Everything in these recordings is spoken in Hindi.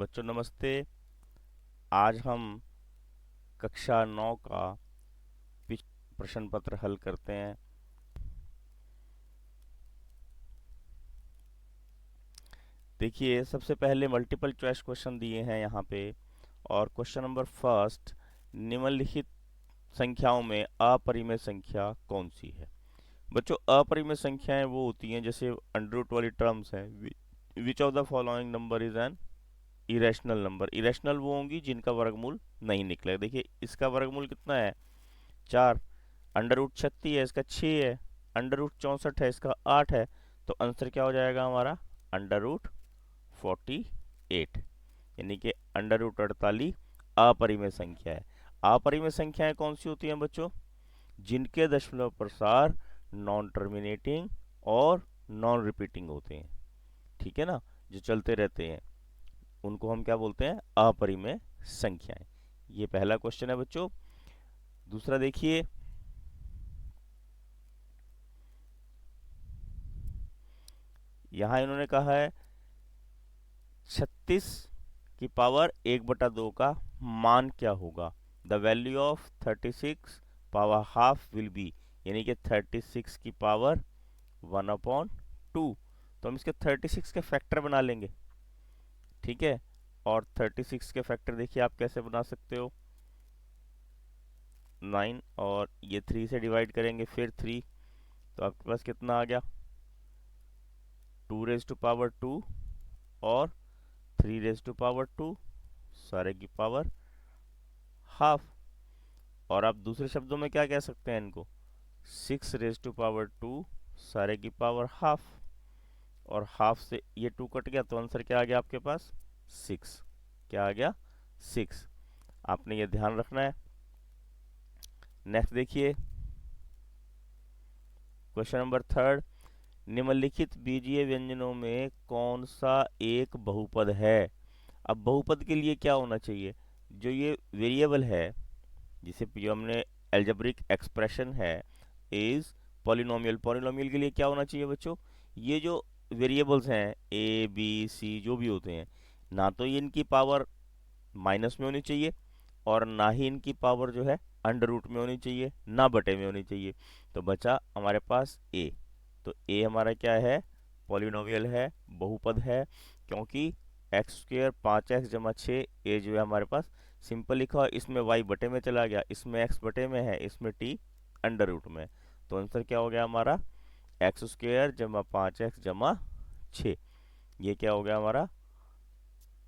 बच्चों नमस्ते। आज हम कक्षा 9 का प्रश्न पत्र हल करते हैं। देखिए, सबसे पहले मल्टीपल चॉइस क्वेश्चन दिए हैं यहाँ पे। और क्वेश्चन नंबर फर्स्ट, निम्नलिखित संख्याओं में अपरिमेय संख्या कौन सी है। बच्चों, अपरिमेय संख्याएं वो होती हैं जैसे अंडर रूट वाली टर्म्स हैं। Which of the following number is an irrational number. Irrational वो होंगी जिनका वर्गमूल नहीं निकलेगा। देखिए, इसका वर्गमूल कितना है, 4। अंडर रूट 36 है, इसका 6 है। अंडर रूट 64 है, इसका 8 है। तो आंसर क्या हो जाएगा हमारा, अंडर रूट 48। यानी कि अंडर रूट 48 अपरिमेय संख्या है। अपरिमेय संख्याएं कौन सी होती हैं बच्चों, जिनके दशमलव प्रसार नॉन टर्मिनेटिंग और नॉन रिपीटिंग होते हैं। ठीक है ना, जो चलते रहते हैं उनको हम क्या बोलते हैं, अपरिमेय संख्याएं। ये पहला क्वेश्चन है बच्चों। दूसरा देखिए, यहां इन्होंने कहा है 36 की पावर 1/2 का मान क्या होगा। The value of 36 power half will be, यानी कि 36 की पावर 1/2। तो हम इसके 36 के फैक्टर बना लेंगे। ठीक है, और 36 के फैक्टर देखिए आप कैसे बना सकते हो, 9 और ये 3 से डिवाइड करेंगे, फिर 3। तो आपके पास कितना आ गया, 2 रेज़ टू पावर 2 और 3 रेज़ टू पावर 2, सारे की पावर हाफ। और आप दूसरे शब्दों में क्या कह सकते हैं इनको, 6 रेज़ टू पावर 2 सारे की पावर हाफ। और हाफ से ये 2 कट गया तो आंसर क्या आ गया आपके पास, 6। क्या आ गया, 6। आपने ये ध्यान रखना है। नेक्स्ट देखिए, क्वेश्चन नंबर थर्ड, निम्नलिखित बीजीय व्यंजनों में कौन सा एक बहुपद है। अब बहुपद के लिए क्या होना चाहिए, जो ये वेरिएबल है जिसे जो हमने एल्जेब्रिक एक्सप्रेशन है इज पॉलिनोमियल। पॉलिनोमियल के लिए क्या होना चाहिए बच्चों, ये जो वेरिएबल्स हैं ए बी सी जो भी होते हैं, ना तो ये इनकी पावर माइनस में होनी चाहिए और ना ही इनकी पावर जो है अंडर रूट में होनी चाहिए, ना बटे में होनी चाहिए। तो बचा हमारे पास ए। तो ए हमारा क्या है, पॉलिनोमियल है, बहुपद है। क्योंकि एक्स स्क्वेयर 5x जमा 6, ए जो है हमारे पास सिंपल लिखा हुआ, इसमें वाई बटे में चला गया, इसमें एक्स बटे में है, इसमें टी अंडर रूट में। तो आंसर क्या हो गया हमारा, x² जमा 5x जमा 6। ये क्या हो गया हमारा,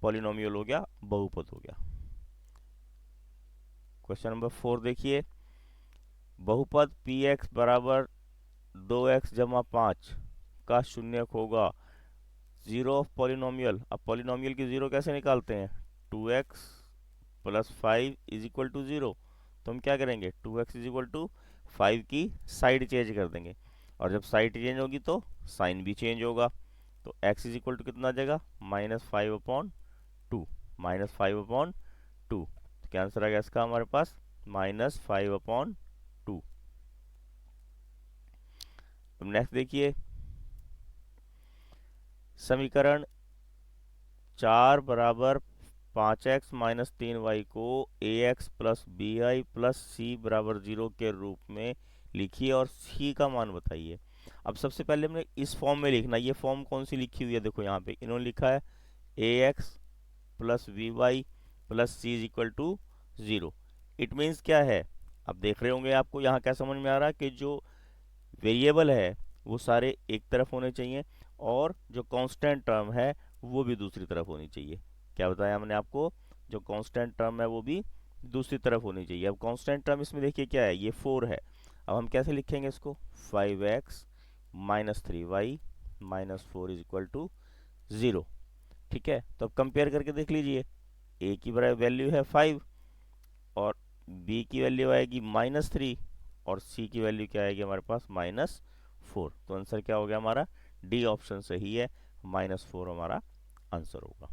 पॉलिनोमियल हो गया, बहुपद हो गया। क्वेश्चन नंबर 4 देखिए, बहुपद पी एक्स बराबर 2x जमा 5 का शून्यक होगा जीरो ऑफ पॉलिनोमियल। अब पॉलिनोमियल की जीरो कैसे निकालते हैं, 2x + 5 = 0। तो हम क्या करेंगे, 2x = 5 की साइड चेंज कर देंगे, और जब साइड चेंज होगी तो साइन भी चेंज होगा। तो x कितना आ जाएगा, -5/2। -5/2। तो क्या आंसर आ गया इसका हमारे पास, -5/2। अब नेक्स्ट देखिए, समीकरण 4 बराबर 5x - 3y को ax + by + c = 0 के रूप में लिखिए और c का मान बताइए। अब सबसे पहले हमने इस फॉर्म में लिखना, ये फॉर्म कौन सी लिखी हुई है, देखो यहाँ पे इन्होंने लिखा है ax + by + c = 0। It means क्या है, अब देख रहे होंगे आपको यहाँ क्या समझ में आ रहा है कि जो वेरिएबल है वो सारे एक तरफ होने चाहिए और जो कांस्टेंट टर्म है वो भी दूसरी तरफ होनी चाहिए। क्या बताया हमने आपको, जो कांस्टेंट टर्म है वो भी दूसरी तरफ होनी चाहिए। अब कांस्टेंट टर्म इसमें देखिए क्या है, ये 4 है। अब हम कैसे लिखेंगे इसको, 5x - 3y - 4 = 0। ठीक है, तो अब कंपेयर करके देख लीजिए, a की वैल्यू है 5 और b की वैल्यू आएगी -3 और c की वैल्यू क्या आएगी हमारे पास, -4। तो आंसर क्या हो गया हमारा, डी ऑप्शन सही है, -4 हमारा आंसर होगा।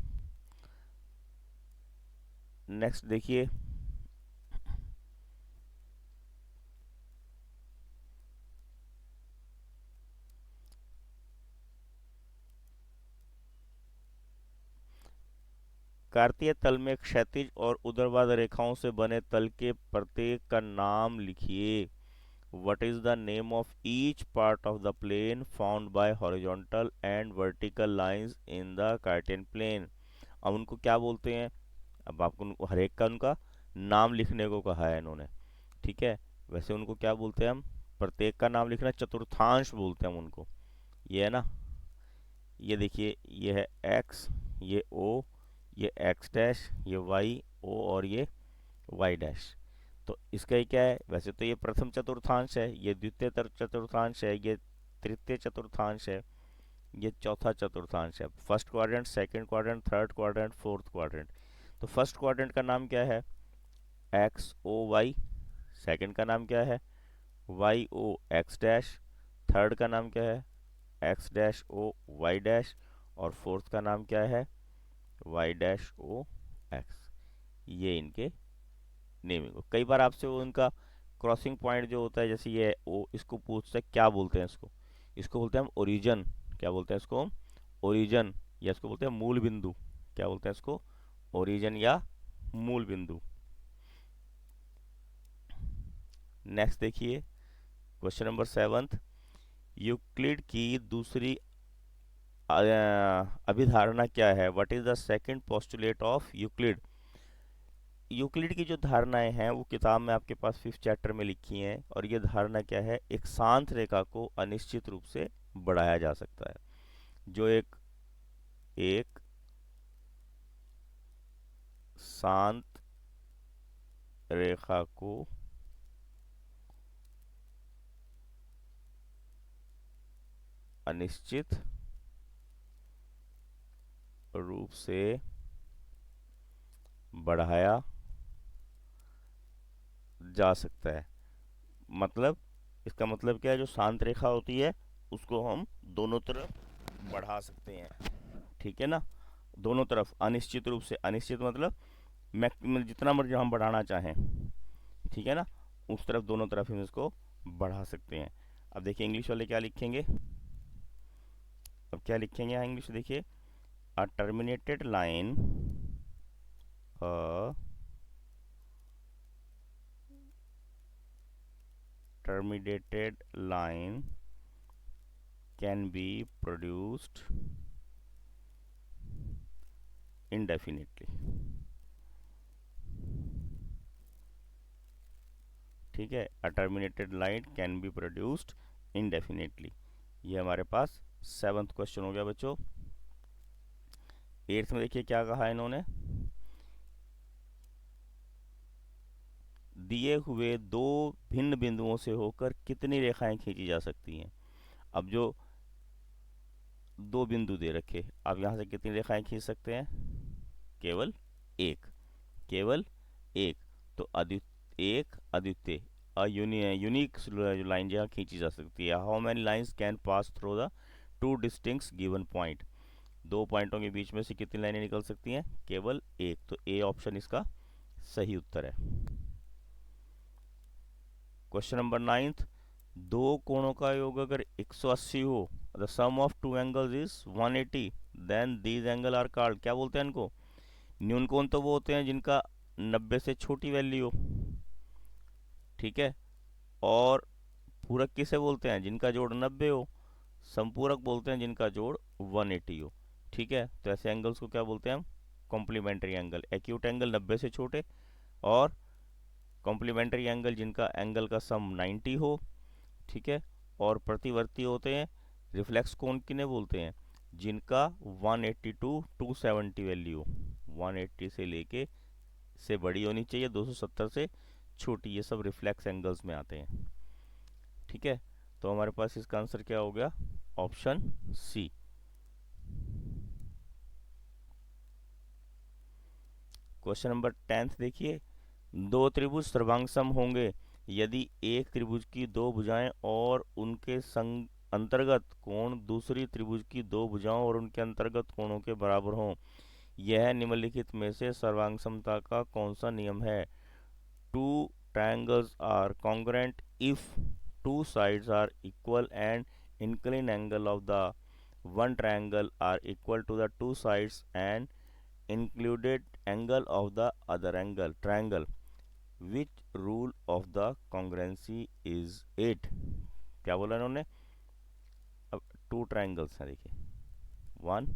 नेक्स्ट देखिए, कार्तीय तल में क्षैतिज और ऊर्ध्वाधर रेखाओं से बने तल के प्रत्येक का नाम लिखिए। What is the name of each part of the plane found by horizontal and vertical lines in the Cartesian plane? अब उनको क्या बोलते हैं? अब आपको हर एक का उनका नाम लिखने को कहा है इन्होंने, ठीक है। वैसे उनको क्या बोलते हैं हम? प्रत्येक का नाम लिखना, चतुर्थांश बोलते हैं हम उनको। ये है ना, ये देखिए, ये है एक्स, ये ओ, ये एक्स डैश, ये वाई ओ, और ये वाई डैश। तो इसका ही क्या है? वैसे तो ये प्रथम चतुर्थांश है, ये द्वितीय चतुर्थांश है, ये तृतीय चतुर्थांश है, ये चौथा चतुर्थांश है। First quadrant, second quadrant, third quadrant, fourth quadrant. तो फर्स्ट क्वाड्रेंट का नाम क्या है? एक्स ओ वाई। सेकंड का नाम क्या है? Y O X dash. Third का नाम क्या है? X dash O Y dash. और फोर्थ का नाम क्या है? Y dash O X. ये इनके नेमिंग हो। कई बार आपसे वो उनका क्रॉसिंग पॉइंट जो होता है, जैसे ये ओ, इसको पूछते हैं क्या बोलते हैं इसको? इसको बोलते हैं हम ओरिजन। क्या बोलते हैं इसको? ओरिजन। या इसको बोलते हैं मूल बिंदु। क्या बोलते हैं इसको? ओरिजन या मूल बिंदु। नेक्स्ट देखिए, क्वेश्चन नंबर 7। यूक्लिड की दूसरी अभिधारणा क्या है? What is the second postulate of Euclid? Euclid की जो धारणाएं हैं वो किताब में आपके पास 5th चैप्टर में लिखी हैं। और ये धारणा क्या है? एक शांत रेखा को अनिश्चित रूप से बढ़ाया जा सकता है। जो एक एक शांत रेखा को अनिश्चित रूप से बढ़ाया जा सकता है। मतलब इसका मतलब क्या है? जो शांत रेखा होती है उसको हम दोनों तरफ बढ़ा सकते हैं, ठीक है ना। दोनों तरफ अनिश्चित रूप से, अनिश्चित मतलब मैक्सिमम जितना मर्जी हम बढ़ाना चाहें, ठीक है ना, उस तरफ दोनों तरफ हम इसको बढ़ा सकते हैं। अब देखिए इंग्लिश वाले क्या लिखेंगे। अब क्या लिखेंगे यहाँ इंग्लिश देखिए, a terminated line, a terminated line can be produced indefinitely। ठीक है, a terminated line can be produced indefinitely. ये हमारे पास 7th क्वेश्चन हो गया बच्चों। 8th में देखिए क्या कहा है इन्होंने। दिए हुए दो भिन्न बिंदुओं से होकर कितनी रेखाएं खींची जा सकती हैं? अब जो दो बिंदु दे रखे, अब यहाँ से कितनी रेखाएं खींच सकते हैं? केवल एक, केवल एक। तो एक अद्वितीय यूनिक लाइन यहाँ खींची जा सकती है। How many lines can pass through the two distinct given point? दो पॉइंटों के बीच में से कितनी लाइनें निकल सकती हैं? केवल एक। तो ए ऑप्शन इसका सही उत्तर है। Question number 9। दो कोणों का योग अगर 180 हो, the sum of two angles is 180, then these angle are called. क्या बोलते हैं इनको? न्यून कोण तो वो होते हैं जिनका 90 से छोटी वैल्यू हो, ठीक है। और पूरक किसे बोलते हैं? जिनका जोड़ 90 हो। संपूरक बोलते हैं जिनका जोड़ 180 हो, ठीक है। तो ऐसे एंगल्स को क्या बोलते हैं हम? Complementary angle. एक्यूट एंगल 90 से छोटे, और कॉम्प्लीमेंट्री एंगल जिनका एंगल का सम 90 हो, ठीक है। और प्रतिवर्ती होते हैं, रिफ्लेक्स कोण किन्हें बोलते हैं? जिनका 180 टू 270 वैल्यू हो। 180 से लेके से बड़ी होनी चाहिए, 270 से छोटी, ये सब रिफ्लेक्स एंगल्स में आते हैं, ठीक है। तो हमारे पास इसका आंसर क्या हो गया? Option C. क्वेश्चन नंबर 10 देखिए। दो त्रिभुज सर्वांगसम होंगे यदि एक त्रिभुज की दो भुजाएं और उनके संग अंतर्गत कोण दूसरी त्रिभुज की दो भुजाओं और उनके अंतर्गत कोणों के बराबर हों। यह निम्नलिखित में से सर्वांगसमता का कौन सा नियम है? Two triangles are congruent if two sides are equal and inclined angle of the one triangle are equal to the two sides and included angle of the other angle triangle which rule of the congruency is 8। क्या बोला इन्होंने? अब टू ट्रायंगल्स हैं देखिए, वन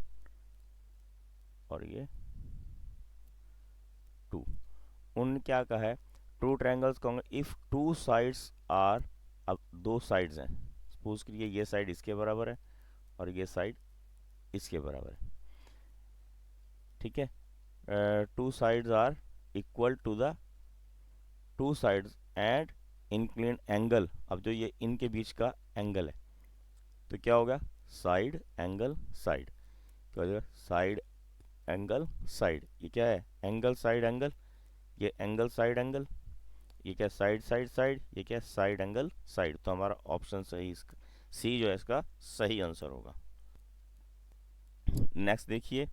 और ये टू। उन क्या कहा है? Two triangles if two sides are, अब दो साइड्स हैं, सपोज करिए ये साइड इसके बराबर है और ये साइड इसके बराबर है, ठीक है। Two sides are equal to the two sides and incline angle, अब जो ये इनके बीच का एंगल है तो क्या होगा? साइड एंगल साइड, क्या हो जाएगा? Side angle side. ये क्या है? एंगल साइड एंगल, ये एंगल साइड एंगल, ये क्या? साइड साइड साइड, ये क्या? Side angle side. तो हमारा ऑप्शन सही, इसका सी जो है इसका सही आंसर होगा। नेक्स्ट देखिए,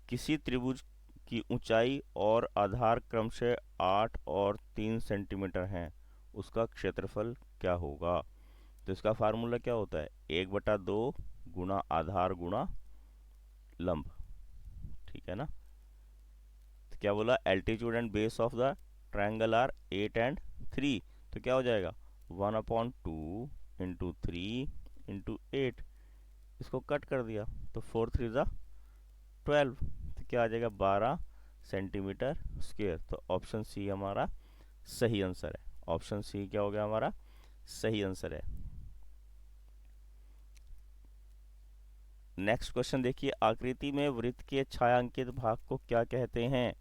किसी त्रिभुज की ऊंचाई और आधार क्रमशः 8 और 3 सेंटीमीटर हैं, उसका क्षेत्रफल क्या होगा? तो इसका फार्मूला क्या होता है? 1/2 गुणा आधार गुणा लंब, ठीक है ना। तो क्या बोला? Altitude and base of the triangle are 8 and 3, तो क्या हो जाएगा? 1/2 इंटू 3 इंटू 8, इसको कट कर दिया तो 4 3 ज़ा 12, तो क्या आ जाएगा? 12 सेंटीमीटर स्क्वायर। तो ऑप्शन सी हमारा सही आंसर है। ऑप्शन सी क्या हो गया? हमारा सही आंसर है। नेक्स्ट क्वेश्चन देखिए, आकृति में वृत्त के छायांकित भाग को क्या कहते हैं?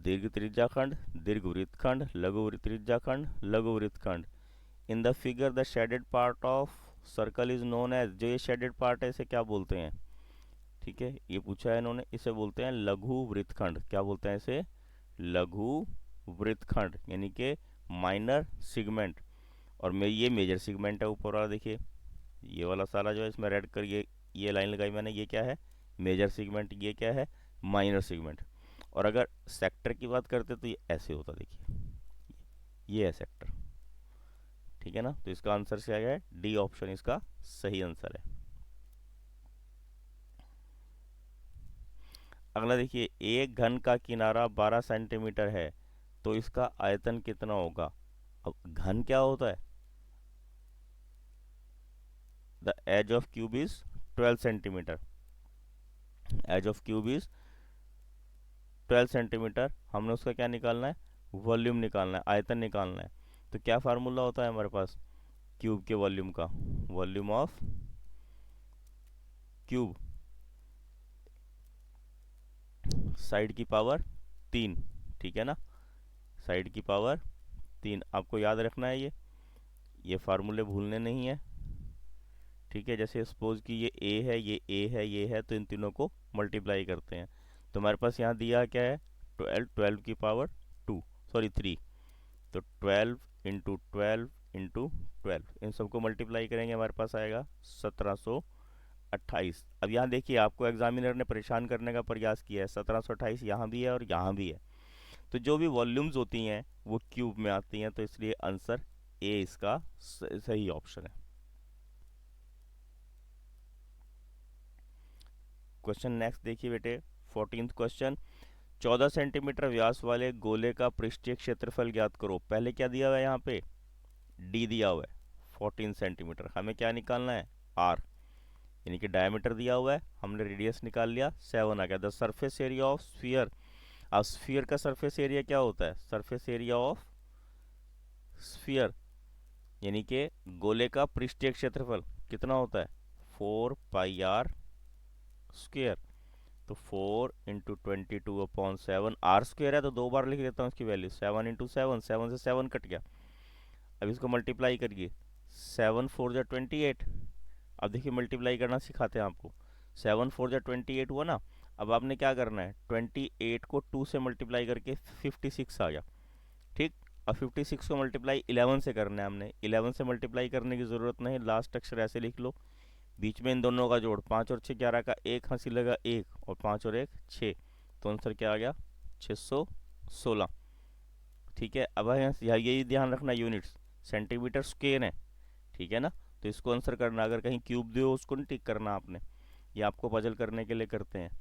दीर्घ त्रिज्याखंड, दीर्घ वृत्तखंड, लघु त्रिज्याखंड, लघु वृत्तखंड। In the figure the shaded part of circle is known as, जो ये शेडेड पार्ट है इसे क्या बोलते हैं? ठीक है, ये पूछा है इन्होंने, इसे बोलते हैं लघु वृत्तखंड। क्या बोलते हैं इसे? लघु वृत्तखंड, यानी कि माइनर सिगमेंट। और ये मेजर सिगमेंट है ऊपर वाला, देखिए ये वाला सारा जो है इसमें रेड कर ये लाइन लगाई मैंने, ये क्या है? Major segment. ये क्या है? Minor segment. और अगर सेक्टर की बात करते तो ये ऐसे होता, देखिए ये है सेक्टर, ठीक है ना। तो इसका आंसर क्या है? डी ऑप्शन इसका सही आंसर है। अगला देखिए, एक घन का किनारा 12 सेंटीमीटर है तो इसका आयतन कितना होगा? अब घन क्या होता है? The edge of cube is 12 centimetre, edge of cube is 12 centimetre. हमने उसका क्या निकालना है? वॉल्यूम निकालना है, आयतन निकालना है। तो क्या फार्मूला होता है हमारे पास क्यूब के वॉल्यूम का? वॉल्यूम ऑफ क्यूब साइड की पावर 3, ठीक है ना। साइड की पावर 3 आपको याद रखना है। ये फार्मूले भूलने नहीं है, ठीक है। जैसे सपोज कि ये ए है, ये ए है, ये है, तो इन तीनों को मल्टीप्लाई करते हैं। तो हमारे पास यहाँ दिया क्या है? 12, 12 की पावर 2, सॉरी 3। तो 12 इंटू 12 इंटू 12, इन सबको मल्टीप्लाई करेंगे, हमारे पास आएगा 1728। अब यहाँ देखिए, आपको एग्जामिनर ने परेशान करने का प्रयास किया है। 1728 यहाँ भी है और यहाँ भी है, तो जो भी वॉल्यूम्स होती हैं वो क्यूब में आती हैं, तो इसलिए आंसर ए इसका सही ऑप्शन है। क्वेश्चन नेक्स्ट देखिए बेटे, 14th क्वेश्चन, 14 सेंटीमीटर व्यास वाले गोले का पृष्ठीय क्षेत्रफल ज्ञात करो। पहले क्या दिया हुआ है? यहाँ पे डी दिया हुआ है, 14 सेंटीमीटर। हमें क्या निकालना है? आर, यानी कि डायमीटर दिया हुआ है, हमने रेडियस निकाल लिया, 7 आ गया। The surface area of sphere, अब स्फीयर का सरफेस एरिया क्या होता है? सरफेस एरिया ऑफ स्फीयर, यानी कि गोले का पृष्ठीय क्षेत्रफल कितना होता है? 4 पाई आर स्क्वेयर। तो 4 इंटू 22/7, आर स्क्वेयर है तो दो बार लिख देता हूँ इसकी वैल्यू, 7 इंटू 7, 7 से 7 कट गया। अब इसको मल्टीप्लाई करिए, 7 4 जा 28। अब देखिए मल्टीप्लाई करना सिखाते हैं आपको, 7 4 जा 28 हुआ ना। अब आपने क्या करना है? 28 को 2 से मल्टीप्लाई करके 56 आ गया, ठीक। अब 56 को मल्टीप्लाई 11 से करना है हमने, 11 से मल्टीप्लाई करने की ज़रूरत नहीं, लास्ट अक्षर ऐसे लिख लो, बीच में इन दोनों का जोड़, 5 और 6 11 का, एक हंसी लगा 1, और 5 और 1 6, तो आंसर क्या आ गया? 616, ठीक है। अब यहाँ यही ध्यान रखना, यूनिट्स सेंटीमीटर स्क्वेयर है, ठीक है ना। तो इसको आंसर करना, अगर कहीं क्यूब दियो उसको नहीं टिक करना आपने, ये आपको पजल करने के लिए करते हैं।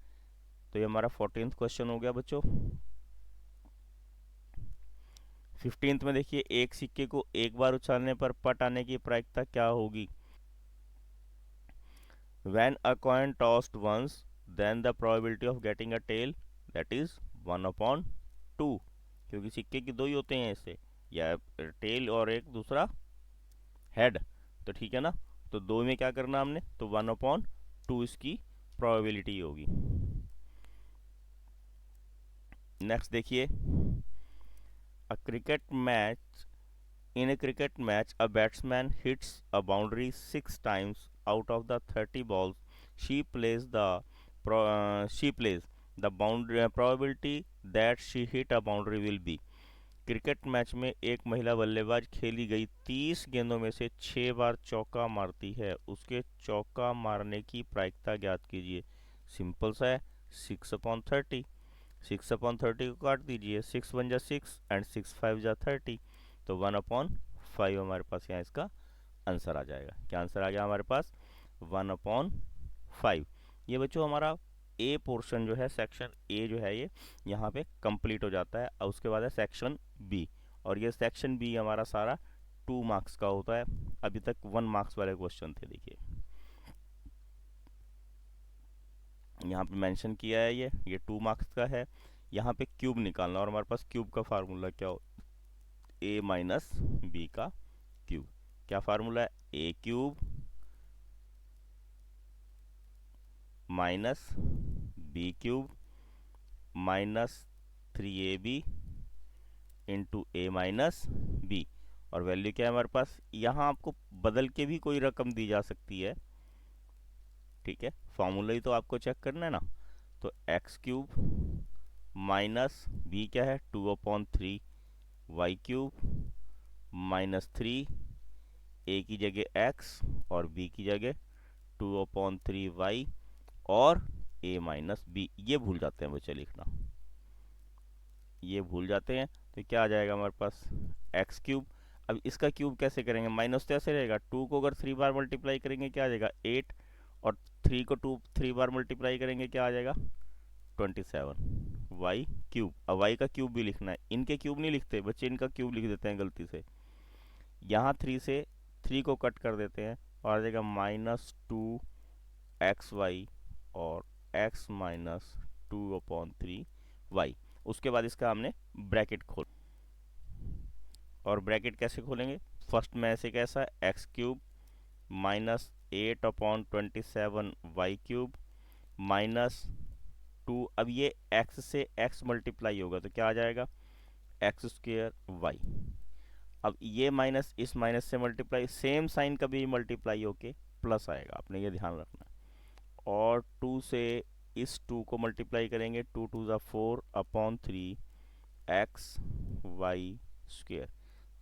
तो ये हमारा 14th क्वेश्चन हो गया बच्चों। 15th में देखिए, एक सिक्के को एक बार उछालने पर पट आने की प्रायिकता क्या होगी? When a coin tossed once, then the probability of getting a tail, that is 1/2, क्योंकि सिक्के की दो ही होते हैं ऐसे, या टेल और एक दूसरा हेड, तो ठीक है ना। तो दो में क्या करना हमने, तो 1/2 इसकी प्रोबेबिलिटी होगी। नेक्स्ट देखिए, a cricket match In a cricket match, a batsman hits a boundary 6 times out of the 30 balls she plays. The boundary probability that she hit a boundary will be. Cricket match में एक महिला बल्लेबाज खेली गई 30 गेंदों में से 6 बार चौका मारती है, उसके चौका मारने की प्रायिकता ज्ञात कीजिए। सिंपल सा है, 6/30। 6/30 को काट दीजिए, 6 1 जा 6 एंड 6 5 जा 30, तो 1/5 हमारे पास यहाँ इसका आंसर आ जाएगा। क्या आंसर आ गया हमारे पास? 1/5। ये बच्चों हमारा ए पोर्शन जो है, सेक्शन ए जो है, ये यहाँ पे कंप्लीट हो जाता है। और उसके बाद है सेक्शन बी, और ये सेक्शन बी हमारा सारा 2 मार्क्स का होता है। अभी तक 1 मार्क्स वाले क्वेश्चन थे। देखिए यहाँ पे मेंशन किया है, ये 2 मार्क्स का है। यहाँ पे क्यूब निकालना, और हमारे पास क्यूब का फार्मूला क्या हो, ए माइनस बी का क्यूब। क्या फार्मूला है? A cube minus B cube minus 3ab into A minus B. और वैल्यू क्या है हमारे पास? यहाँ आपको बदल के भी कोई रकम दी जा सकती है, ठीक है, फार्मूला ही तो आपको चेक करना है ना। तो एक्स क्यूब माइनस बी क्या है, 2/3 वाई क्यूब माइनस 3, ए की जगह एक्स और बी की जगह 2/3 वाई और ए माइनस बी। ये भूल जाते हैं बच्चे लिखना, ये भूल जाते हैं। तो क्या आ जाएगा हमारे पास? X cube. अब इसका क्यूब कैसे करेंगे? माइनस तो ऐसे रहेगा, 2 को अगर 3 बार मल्टीप्लाई करेंगे क्या आ जाएगा? 8, और 3 को 3 बार मल्टीप्लाई करेंगे क्या आ जाएगा? 27 वाई क्यूब। अब वाई का क्यूब भी लिखना है, इनके क्यूब नहीं लिखते बच्चे, इनका क्यूब लिख देते हैं गलती से। यहाँ 3 से 3 को कट कर देते हैं, और आ जाएगा -2xy और x माइनस 2/3y। उसके बाद इसका हमने ब्रैकेट खोल, और ब्रैकेट कैसे खोलेंगे? फर्स्ट में ऐसे कैसा, X cube minus 8/27 Y cube minus 2, अब ये x से x मल्टीप्लाई होगा तो क्या आ जाएगा? X square Y. अब ये माइनस इस माइनस से मल्टीप्लाई, सेम साइन कभी मल्टीप्लाई होके प्लस आएगा, आपने ये ध्यान रखना है। और 2 से इस 2 को मल्टीप्लाई करेंगे, 2 2 ज़ा 4/3 एक्स वाई स्क्वेयर।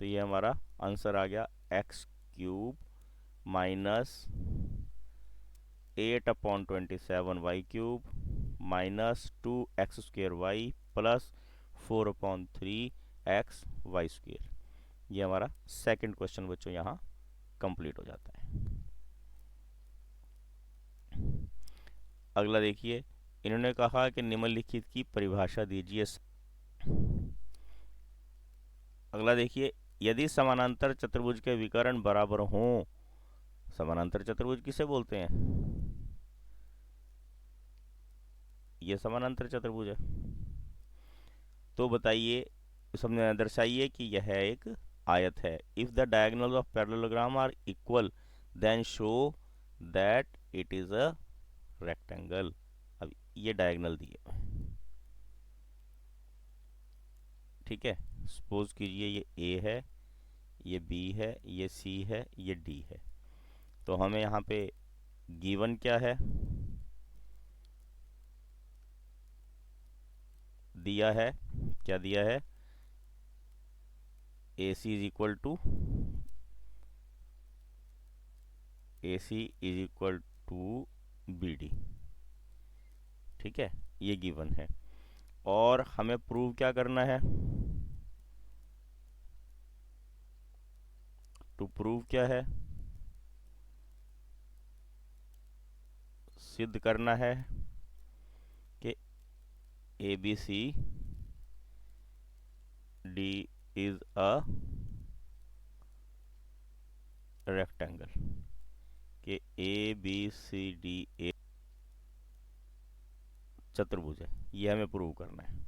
तो ये हमारा आंसर आ गया, X cube minus 8/27 Y cube minus 2x² Y plus 4/3 x Y square. ये हमारा सेकंड क्वेश्चन बच्चों यहाँ कंप्लीट हो जाता है। अगला देखिए, इन्होंने कहा कि निम्नलिखित की परिभाषा दीजिए। अगला देखिए, यदि समानांतर चतुर्भुज के विकर्ण बराबर हों, समानांतर चतुर्भुज किसे बोलते हैं? ये समानांतर चतुर्भुज है। तो बताइए, समझ दर्शाइए कि यह एक आयत है। If the diagonal of parallelogram are equal then show that it is a rectangle. अब ये डायगोनल दिए, ठीक है, सपोज कीजिए ये ए है, ये बी है, ये सी है, ये डी है। तो हमें यहाँ पे गिवन क्या है, दिया है, क्या दिया है? A C is equal to B D, ठीक है, ये गिवन है। और हमें प्रूव क्या करना है? टू प्रूव क्या है? सिद्ध करना है कि ABCD is a rectangle, कि ABCD एक चतुर्भुज है, ये हमें प्रूव करना है।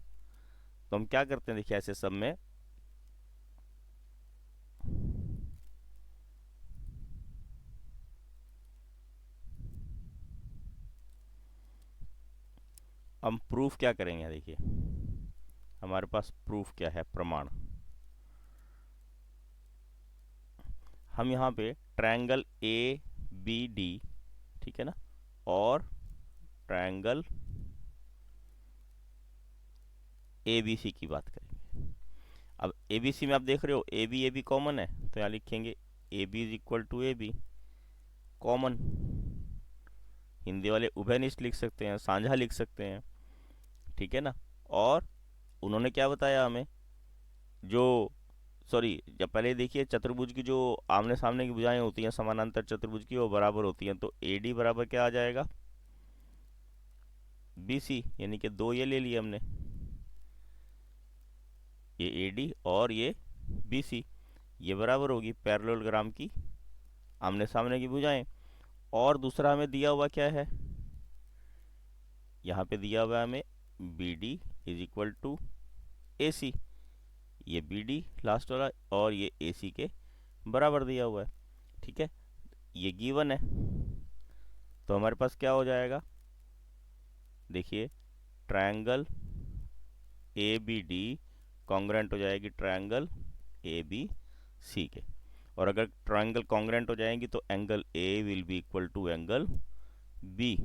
तो हम क्या करते हैं, देखिए ऐसे सब में हम प्रूफ क्या करेंगे, देखिए हमारे पास प्रूफ क्या है, प्रमाण। हम यहाँ पे ट्रायंगल ABD, ठीक है ना, और ट्रायंगल ABC की बात करेंगे। अब ABC में आप देख रहे हो AB कॉमन है, तो यहाँ लिखेंगे AB is equal to AB common. Hindi वाले उभयनिष्ठ लिख सकते हैं, साझा लिख सकते हैं, ठीक है ना। और उन्होंने क्या बताया हमें, जो सॉरी जब पहले देखिए चतुर्भुज की जो आमने सामने की भुजाएं होती हैं समानांतर चतुर्भुज की, वो बराबर होती हैं, तो AD बराबर क्या आ जाएगा, BC, यानी कि दो ये ले लिए हमने, ये AD और ये BC, ये बराबर होगी पैरेललोग्राम की आमने सामने की भुजाएं। और दूसरा हमें दिया हुआ क्या है, यहाँ पे दिया हुआ है हमें BD is equal to AC, ये BD लास्ट वाला और ये AC के बराबर दिया हुआ है, ठीक है, ये गिवन है। तो हमारे पास क्या हो जाएगा, देखिए ट्रायंगल ABD कॉन्ग्रेंट हो जाएगी ट्रायंगल ABC के, और अगर ट्रायंगल कॉन्ग्रेंट हो जाएंगी तो angle A will be equal to angle B,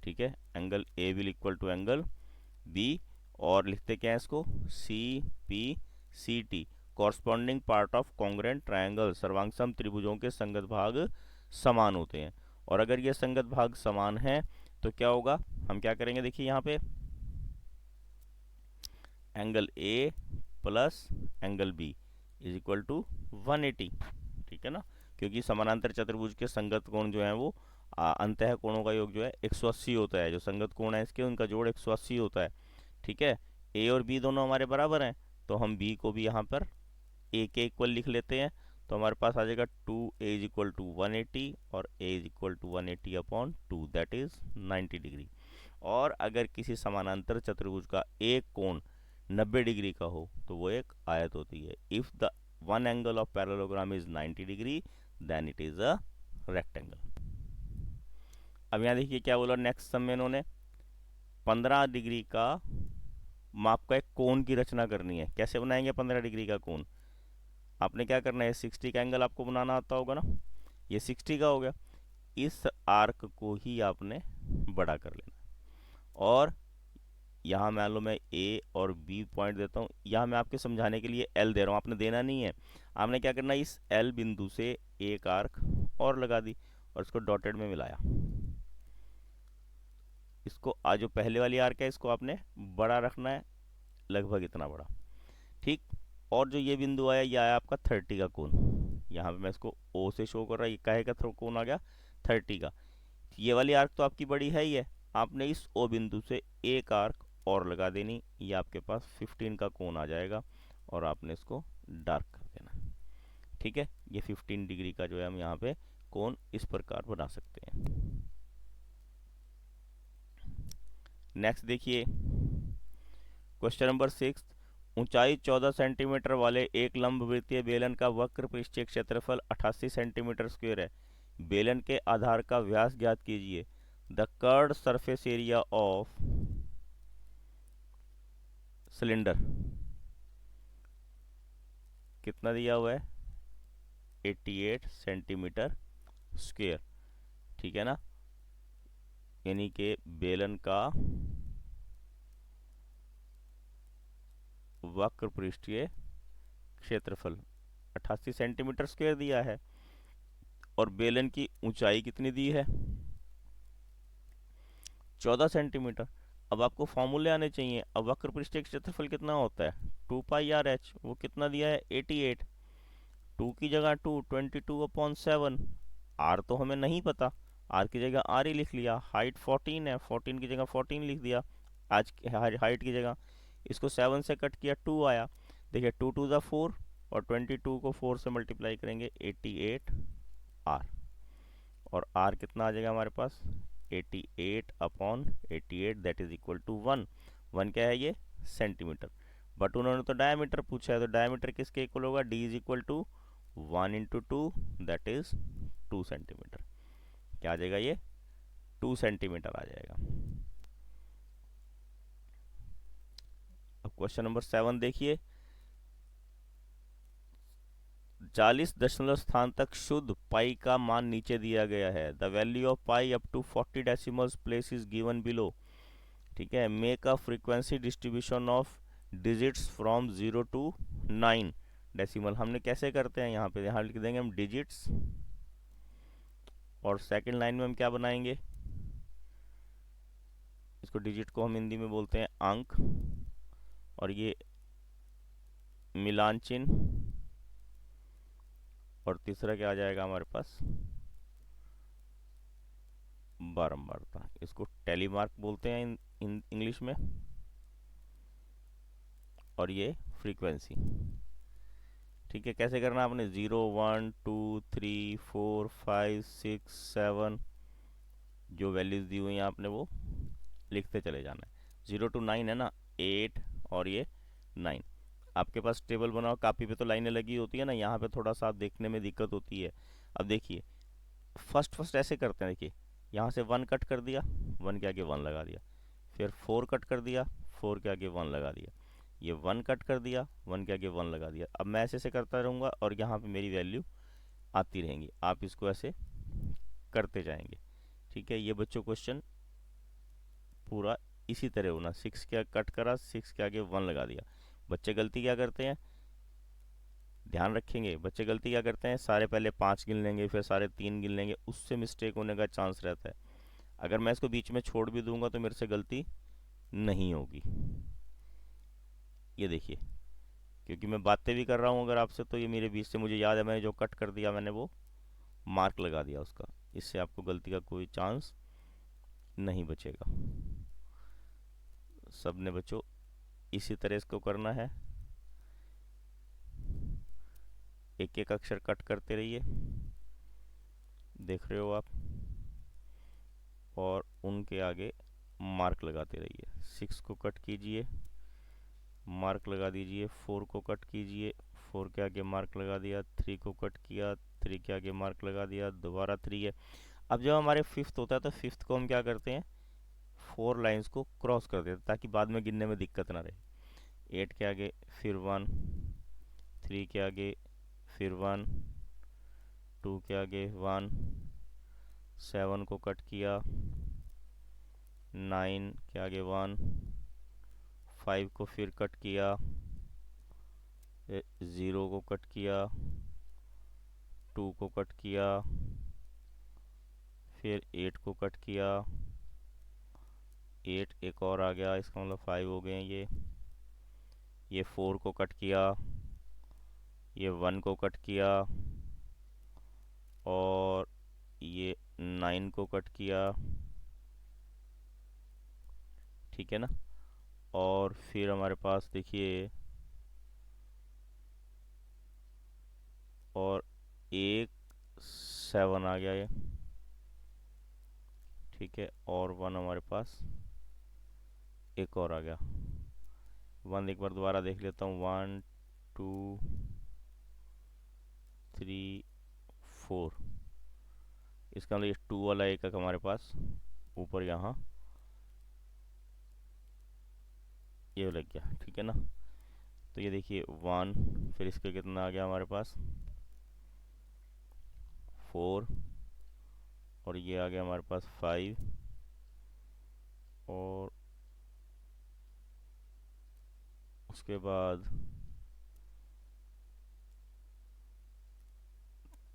ठीक है, angle A will equal to angle B। और लिखते क्या है इसको, CPCT, corresponding part of congruent triangle, सर्वांग त्रिभुजों के संगत भाग समान होते हैं। और अगर ये संगत भाग समान है तो क्या होगा, हम क्या करेंगे, देखिए यहाँ पे angle A plus angle B is equal to 180, ठीक है ना, क्योंकि समानांतर चतुर्भुज के संगत कोण जो है वो अंतः कोणों का योग जो है 180 होता है, जो संगत कोण है इसके उनका जोड़ 180 होता है, ठीक है। A और B दोनों हमारे बराबर हैं, तो हम B को भी यहाँ पर A के इक्वल लिख लेते हैं, तो हमारे पास आ जाएगा 2A इज इक्वल टू 180 और A is equal to 180 upon 2, that is 90 degree. और अगर किसी समानांतर चतुर्भुज का एक कोण 90 डिग्री का हो तो वो एक आयत होती है। If the one angle of parallelogram is 90 degree then it is a rectangle. अब यहाँ देखिए क्या बोला नेक्स्ट सम में इन्होंने, 15 डिग्री का माप का एक कोण की रचना करनी है। कैसे बनाएंगे 15 डिग्री का कोण, आपने क्या करना है, 60 का एंगल आपको बनाना आता होगा ना, ये 60 का हो गया, इस आर्क को ही आपने बड़ा कर लेना। और यहाँ मान लो मैं A और B पॉइंट देता हूँ, यहाँ मैं आपके समझाने के लिए L दे रहा हूँ, आपने देना नहीं है। आपने क्या करना है, इस L बिंदु से एक आर्क और लगा दी और इसको डॉटेड में मिलाया। इसको आज जो पहले वाली आर्क है इसको आपने बड़ा रखना है, लगभग इतना बड़ा, ठीक। और जो ये बिंदु आया, ये आया आपका 30 का कोण, यहाँ पे मैं इसको O से शो कर रहा, ये काहे का कोण आ गया 30 का। ये वाली आर्क तो आपकी बड़ी है ही है, आपने इस O बिंदु से एक आर्क और लगा देनी, ये आपके पास 15 का कोण आ जाएगा और आपने इसको डार्क कर देना, ठीक है। ये 15 डिग्री का जो है हम यहाँ पे कोण इस प्रकार बना सकते हैं। नेक्स्ट देखिए क्वेश्चन नंबर 6, ऊंचाई 14 सेंटीमीटर वाले एक लंबवृत्तीय बेलन का वक्र पृष्ठीय क्षेत्रफल 88 सेंटीमीटर स्क्वायर है। बेलन के आधार का व्यास ज्ञात कीजिए। The curved surface area of cylinder कितना दिया हुआ है, 88 सेंटीमीटर स्क्वायर, ठीक है ना, यानी कि बेलन का वक्र पृष्ठीय क्षेत्रफल 88 सेंटीमीटर स्क्वायर दिया है और बेलन की ऊंचाई कितनी दी है, 14 सेंटीमीटर। अब आपको फॉर्मूले आने चाहिए। अब वक्र पृष्ठीय क्षेत्रफल कितना होता है, 2πr/h, वो कितना दिया है 88, 2 की जगह 2, 22/7, r तो हमें नहीं पता, आर की जगह आर ही लिख लिया। हाइट 14 है, 14 की जगह 14 लिख दिया आज हाइट की जगह। इसको 7 से कट किया, 2 आया। देखिए 2 टू ज़ा 4 और 22 को 4 से मल्टीप्लाई करेंगे 88 आर। और आर कितना आ जाएगा हमारे पास 88 upon 88 that is equal to 1। 1 क्या है ये सेंटीमीटर। बट उन्होंने तो डायमीटर पूछा है, तो डायमीटर किसके इक्वल होगा D is equal to 1 into 2 that is 2 centimetre. क्या आ जाएगा ये 2 सेंटीमीटर आ जाएगा। अब क्वेश्चन नंबर 7 देखिए। 40 दशमलव स्थान तक शुद्ध पाई का मान नीचे दिया गया है। The value of pi up to 40 decimals place is given below. ठीक है, make a frequency distribution of digits from 0 to 9 decimal. हमने कैसे करते हैं, यहाँ लिख देंगे हम डिजिट्स, और सेकंड लाइन में हम क्या बनाएंगे, इसको डिजिट को हम हिंदी में बोलते हैं अंक, और ये मिलान चिन्ह, और तीसरा क्या आ जाएगा हमारे पास बारंबारता। इसको टेलीमार्क बोलते हैं इंग्लिश में, और ये फ्रीक्वेंसी। ठीक है, कैसे करना है आपने 0 1 2 3 4 5 6 7 जो वैल्यूज़ दी हुई हैं आपने वो लिखते चले जाना है। 0 टू 9 है ना, 8 और ये 9। आपके पास टेबल बनाओ, कापी पे तो लाइनें लगी होती है ना, यहाँ पे थोड़ा सा देखने में दिक्कत होती है। अब देखिए फर्स्ट ऐसे करते हैं। देखिए यहाँ से 1 कट कर दिया, 1 के आगे 1 लगा दिया, फिर 4 कट कर दिया, 4 के आगे 1 लगा दिया, ये 1 कट कर दिया, 1 के आगे 1 लगा दिया। अब मैं ऐसे करता रहूँगा और यहाँ पे मेरी वैल्यू आती रहेंगी, आप इसको ऐसे करते जाएंगे। ठीक है, ये बच्चों क्वेश्चन पूरा इसी तरह होना। 6 क्या कट करा, 6 के आगे 1 लगा दिया। बच्चे गलती क्या करते हैं, ध्यान रखेंगे, बच्चे गलती क्या करते हैं, सारे पहले 5 गिन लेंगे, फिर सारे 3 गिन लेंगे, उससे मिस्टेक होने का चांस रहता है। अगर मैं इसको बीच में छोड़ भी दूंगा तो मेरे से गलती नहीं होगी। ये देखिए, क्योंकि मैं बातें भी कर रहा हूँ अगर आपसे, तो ये मेरे बीच से मुझे याद है, मैंने जो कट कर दिया मैंने वो मार्क लगा दिया उसका। इससे आपको गलती का कोई चांस नहीं बचेगा। सब ने बच्चों इसी तरह इसको करना है, एक एक अक्षर कट करते रहिए, देख रहे हो आप, और उनके आगे मार्क लगाते रहिए। 6 को कट कीजिए, मार्क लगा दीजिए, 4 को कट कीजिए, 4 के आगे मार्क लगा दिया, 3 को कट किया, 3 के आगे मार्क लगा दिया, दोबारा 3 है। अब जब हमारे फिफ्थ होता है तो फिफ्थ को हम क्या करते हैं, 4 लाइंस को क्रॉस कर देते हैं ताकि बाद में गिनने में दिक्कत ना रहे। 8 के आगे फिर 1, 3 के आगे फिर 1, 2 के आगे 1, 7 को कट किया, 9 के आगे 1, 5 को फिर कट किया, 0 को कट किया, 2 को कट किया, फिर 8 को कट किया, 8 एक और आ गया, इसका मतलब 5 हो गए ये 4 को कट किया, ये 1 को कट किया, और ये 9 को कट किया। ठीक है ना, और फिर हमारे पास देखिए, और एक 7 आ गया ये। ठीक है, और 1 हमारे पास एक और आ गया। 1 एक बार दोबारा देख लेता हूँ, 1 2 3 4, इसका मतलब ये 2 वाला एक हमारे पास ऊपर यहाँ ये लग गया। ठीक है ना, तो ये देखिए 1, फिर इसके कितना आ गया हमारे पास 4, और ये आ गया हमारे पास 5, और उसके बाद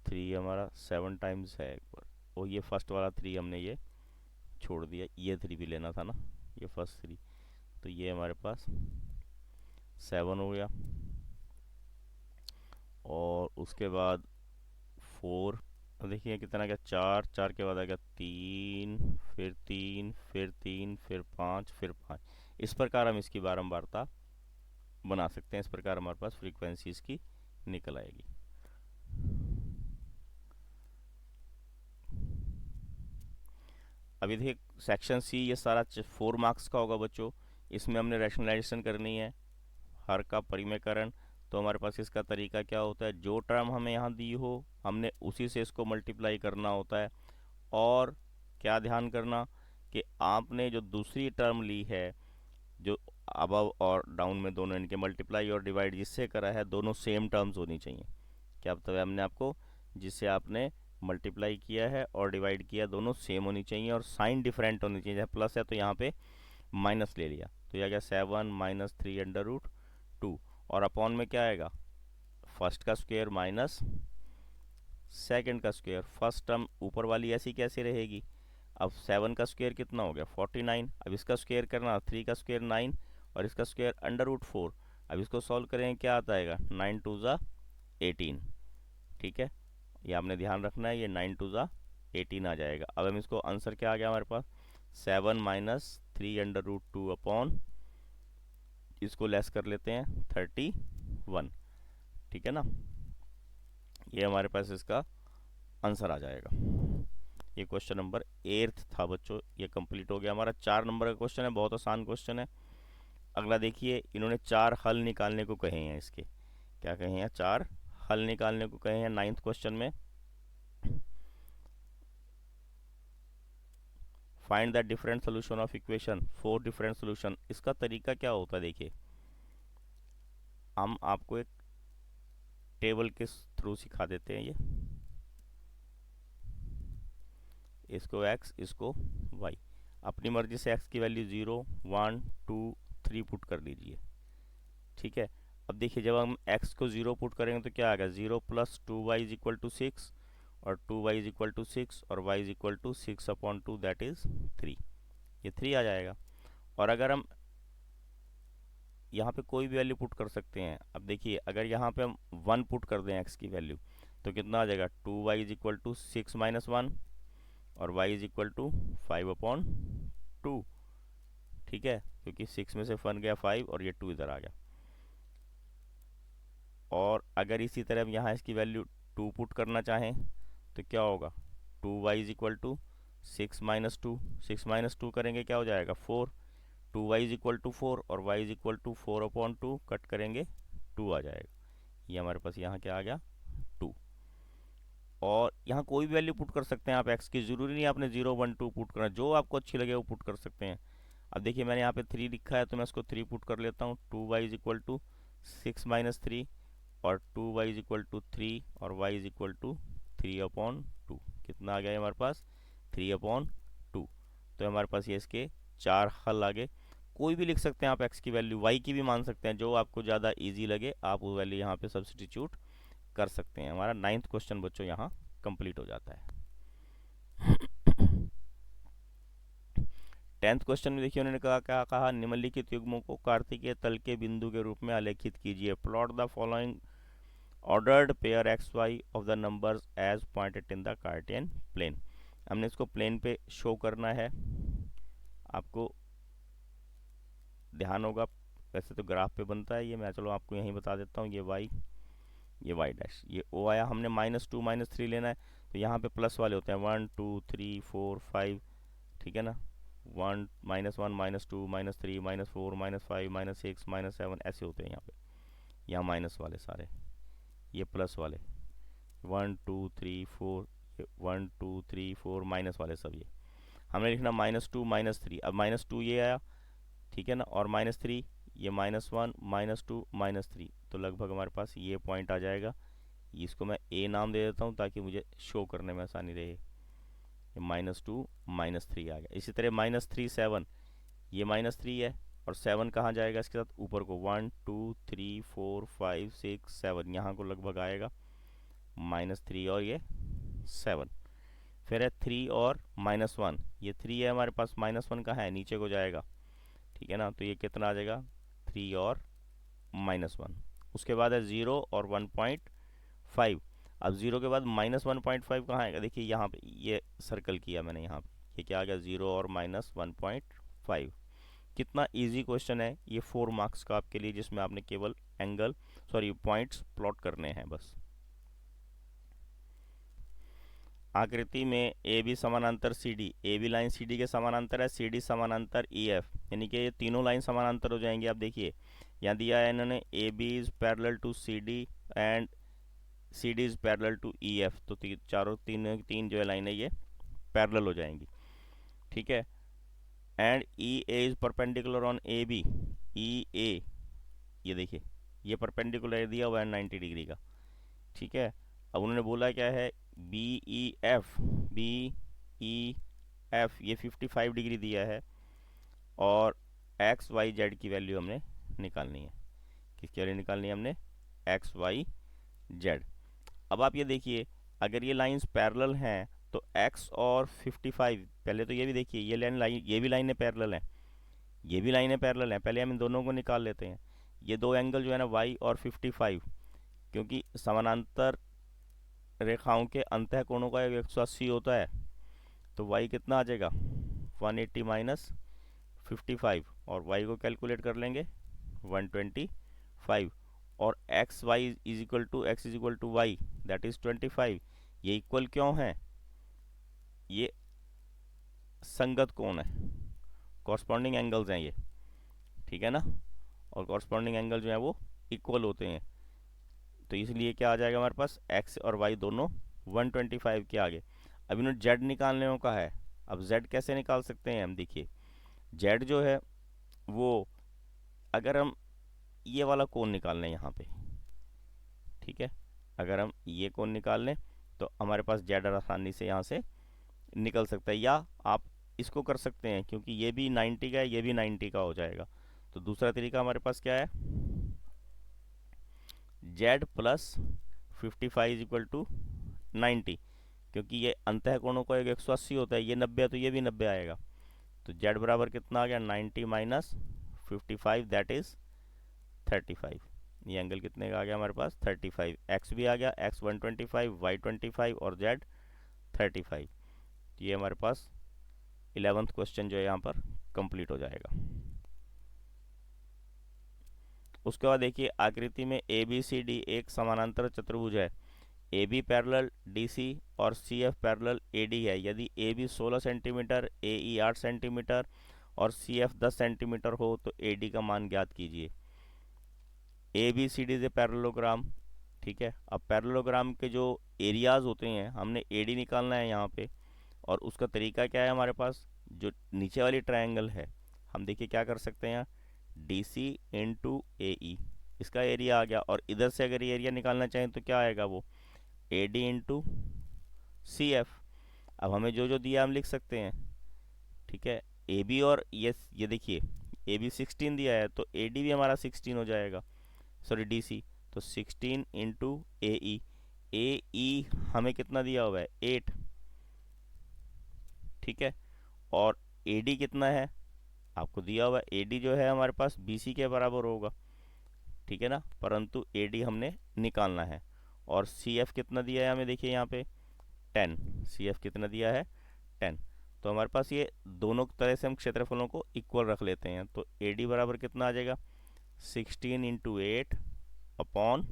3 हमारा 7 टाइम्स है एक बार, और ये फर्स्ट वाला 3 हमने ये छोड़ दिया, ये 3 भी लेना था ना, ये फर्स्ट 3, तो ये हमारे पास 7 हो गया। और उसके बाद 4, अब देखिए कितना गया, चार, चार के बाद आ गया तीन, फिर तीन, फिर तीन, फिर पाँच, फिर पाँच। इस प्रकार हम इसकी बारंबारता बना सकते हैं। इस प्रकार हमारे पास फ्रीक्वेंसी इसकी निकल आएगी। अभी देखिए सेक्शन सी, ये सारा 4 मार्क्स का होगा बच्चों। इसमें हमने रैशनलाइजेशन करनी है, हर का परिमेयकरण। तो हमारे पास इसका तरीका क्या होता है, जो टर्म हमें यहाँ दी हो हमने उसी से इसको मल्टीप्लाई करना होता है। और क्या ध्यान करना कि आपने जो दूसरी टर्म ली है, जो अबव और डाउन में दोनों इनके मल्टीप्लाई और डिवाइड जिससे करा है, दोनों सेम टर्म्स होनी चाहिए। क्या बताया हमने आपको, जिससे आपने मल्टीप्लाई किया है और डिवाइड किया, दोनों सेम होनी चाहिए और साइन डिफरेंट होनी चाहिए। जहाँ प्लस है तो यहाँ पे माइनस ले लिया, तो यह आ गया 7 - 3 √2। और अपॉन में क्या आएगा, फर्स्ट का स्क्वायर माइनस सेकंड का स्क्वायर। फर्स्ट टर्म ऊपर वाली ऐसी कैसे रहेगी, अब 7 का स्क्वायर कितना हो गया 49। अब इसका स्क्वायर करना, 3 का स्क्वायर 9 और इसका स्क्वायर √4। अब इसको सॉल्व करेंगे, क्या आता है 9 2 ज़ा 18। ठीक है, ये आपने ध्यान रखना है, ये 9 2 ज़ा 18 आ जाएगा। अब हम इसको आंसर क्या आ गया हमारे पास, 7 - 3 √2 अपॉन, इसको लेस कर लेते हैं 31। ठीक है ना, ये हमारे पास इसका आंसर आ जाएगा। ये क्वेश्चन नंबर 8 था बच्चों, ये कंप्लीट हो गया हमारा। 4 नंबर का क्वेश्चन है, बहुत आसान क्वेश्चन है। अगला देखिए, इन्होंने 4 हल निकालने को कहे हैं। इसके क्या कहे हैं, 4 हल निकालने को कहे हैं 9th क्वेश्चन में। Find the different solution of equation, 4 different solution. इसका तरीका क्या होता है, देखिए हम आपको एक टेबल के थ्रू सिखा देते हैं। ये इसको x, इसको y। अपनी मर्जी से x की वैल्यू 0 1 2 3 पुट कर दीजिए। ठीक है, अब देखिए जब हम x को 0 पुट करेंगे तो क्या आएगा, 0 + 2y = 6 और 2y = 6 और y = 6/2 दैट इज़ 3। ये 3 आ जाएगा। और अगर हम यहाँ पे कोई भी वैल्यू पुट कर सकते हैं। अब देखिए अगर यहाँ पे हम 1 पुट कर दें x की वैल्यू, तो कितना आ जाएगा, 2y = 6 - 1 और y = 5/2। ठीक है, क्योंकि 6 में से 1 गया 5 और ये 2 इधर आ गया। और अगर इसी तरह हम यहाँ इसकी वैल्यू 2 पुट करना चाहें तो क्या होगा, 2y = 6 - 2, 6 - 2 करेंगे क्या हो जाएगा 4, 2y = 4 और y = 4/2, कट करेंगे 2 आ जाएगा। ये हमारे पास यहाँ क्या आ गया 2। और यहाँ कोई भी वैल्यू पुट कर सकते हैं आप x की, ज़रूरी नहीं आपने 0 1 2 पुट करना, जो आपको अच्छी लगे वो पुट कर सकते हैं। अब देखिए मैंने यहाँ पे 3 लिखा है तो मैं इसको 3 पुट कर लेता हूँ, 2y = 6 - 3 और 2y = 3 और y = 3/2। कितना आ गया हमारे पास 3/2। तो हमारे पास ये इसके 4 हल आ गए। कोई भी लिख सकते हैं आप x की वैल्यू, y की भी मान सकते हैं, जो आपको ज़्यादा इजी लगे आप वो वैल्यू यहाँ पे सब्सटीट्यूट कर सकते हैं। हमारा 9th क्वेश्चन बच्चों यहाँ कंप्लीट हो जाता है। 10th क्वेश्चन में देखिए उन्होंने कहा, क्या कहा, निम्नलिखित युग्मों को कार्तिकीय तल के बिंदु के रूप में आलेखित कीजिए। Plot the following ordered pair X Y of the numbers as pointed in the Cartesian plane. हमने इसको प्लेन पे शो करना है। आपको ध्यान होगा, वैसे तो ग्राफ पे बनता है ये, मैं चलो आपको यहीं बता देता हूँ। ये वाई, ये वाई डैश, ये ओ आया। हमने -2 -3 लेना है तो यहाँ पे प्लस वाले होते हैं 1 2 3 4 5। ठीक है ना, 1 -1 -2 -3 -4 -5 -6 -7 ऐसे होते हैं यहाँ पे। यहाँ माइनस वाले सारे, ये प्लस वाले 1 2 3 4, 1 2 3 4 माइनस वाले सब। ये हमने लिखना -2 -3। अब -2 ये आया, ठीक है ना, और -3 ये -1 -2 -3, तो लगभग हमारे पास ये पॉइंट आ जाएगा। इसको मैं ए नाम दे देता हूँ ताकि मुझे शो करने में आसानी रहे। ये -2 -3 आ गया। इसी तरह -3 7, ये -3 है और 7 कहाँ जाएगा इसके साथ, ऊपर को 1 2 3 4 5 6 7, यहाँ को लगभग आएगा -3 और ये 7। फिर है 3 और -1, ये 3 है हमारे पास, -1 कहाँ है, नीचे को जाएगा। ठीक है ना, तो ये कितना आ जाएगा 3 और -1। उसके बाद है 0 और 1.5। अब 0 के बाद -1.5 कहाँ आएगा, देखिए यहाँ पे ये सर्कल किया मैंने यहाँ पे, ये क्या आ गया 0 और -1.5। कितना इजी क्वेश्चन है ये, 4 मार्क्स का आपके लिए, जिसमें आपने केवल एंगल पॉइंट्स प्लॉट करने हैं बस। आकृति में ए बी समानांतर C D, A B line C D के समानांतर है, सी डी समानांतर ई एफ, यानी कि ये तीनों लाइन समानांतर हो जाएंगे। आप देखिए यहाँ दिया है इन्होंने A B is parallel to C D and C D is parallel to E F, तो चारों तीन जो है लाइनें ये पैरेलल हो जाएंगी, ठीक है। And E A is perpendicular on A B, E A ये देखिए ये परपेंडिकुलर दिया हुआ है 90 डिग्री का, ठीक है। अब उन्होंने बोला क्या है बी ई एफ ये 55 डिग्री दिया है, और एक्स वाई जेड की वैल्यू हमने निकालनी है। किसकी वैल्यू निकालनी है हमने, एक्स वाई जेड। अब आप ये देखिए अगर ये लाइंस पैरेलल हैं तो x और 55, पहले तो ये भी देखिए ये लाइन ये भी लाइनें पैरेलल हैं, ये भी लाइनें पैरेलल हैं, पहले हम इन दोनों को निकाल लेते हैं। ये दो एंगल जो है ना y और 55, क्योंकि समानांतर रेखाओं के अंतः कोणों का 180 होता है, तो y कितना आ जाएगा 180 माइनस 55, और y को कैलकुलेट कर लेंगे 125, और X Y is equal to X is equal to Y that is 25। ये इक्वल क्यों है, ये संगत कोण है, कॉरस्पॉन्डिंग एंगल्स हैं ये, ठीक है ना, और कॉरस्पॉन्डिंग एंगल जो है वो इक्वल होते हैं, तो इसलिए क्या आ जाएगा हमारे पास x और y दोनों 125 के आगे। अब इन्होंने z निकालने को कहा है, अब z कैसे निकाल सकते हैं हम, देखिए z जो है वो, अगर हम ये वाला कोण निकाल लें यहाँ पे, ठीक है, अगर हम ये कोण निकाल लें तो हमारे पास z आसानी से यहाँ से निकल सकता है, या आप इसको कर सकते हैं क्योंकि ये भी 90 का है, ये भी 90 का हो जाएगा। तो दूसरा तरीका हमारे पास क्या है, z plus 55 is equal to 90, क्योंकि ये अंतः कोणों का 180 होता है, ये 90 है तो ये भी 90 आएगा, तो z बराबर कितना आ गया 90 माइनस 55 दैट इज 35। ये एंगल कितने का आ गया हमारे पास 35, x भी आ गया, x 125, y 25 और z 35। ये हमारे पास 11th क्वेश्चन जो है यहाँ पर कंप्लीट हो जाएगा। उसके बाद देखिए आकृति में ए बी सी डी एक समानांतर चतुर्भुज है, A B parallel D C और C F parallel A D है। यदि A B 16 centimetre, A E 8 centimetre और सी एफ 10 सेंटीमीटर हो तो ए डी का मान ज्ञात कीजिए। A B C D is a parallelogram, ठीक है। अब पैरेललोग्राम के जो एरियाज होते हैं हमने ए डी निकालना है यहाँ पे, और उसका तरीका क्या है हमारे पास, जो नीचे वाली ट्रायंगल है हम देखिए क्या कर सकते हैं, डी सी इंटू ए ई, इसका एरिया आ गया, और इधर से अगर ये एरिया निकालना चाहें तो क्या आएगा वो A D into C F. अब हमें जो जो दिया हम लिख सकते हैं, ठीक है। ए बी और ये देखिए ए बी 16 दिया है तो ए डी भी हमारा 16 हो जाएगा, सॉरी डी सी, तो 16 इंटू ए ई हमें कितना दिया हुआ है 8, ठीक है। और ए डी कितना है आपको दिया हुआ है, ए डी जो है हमारे पास बी सी के बराबर होगा, ठीक है ना, परंतु ए डी हमने निकालना है। और सी एफ कितना दिया है हमें, देखिए यहाँ पे 10, सी एफ कितना दिया है 10, तो हमारे पास ये दोनों तरह से हम क्षेत्रफलों को इक्वल रख लेते हैं, तो ए डी बराबर कितना आ जाएगा 16 इंटू 8 अपॉन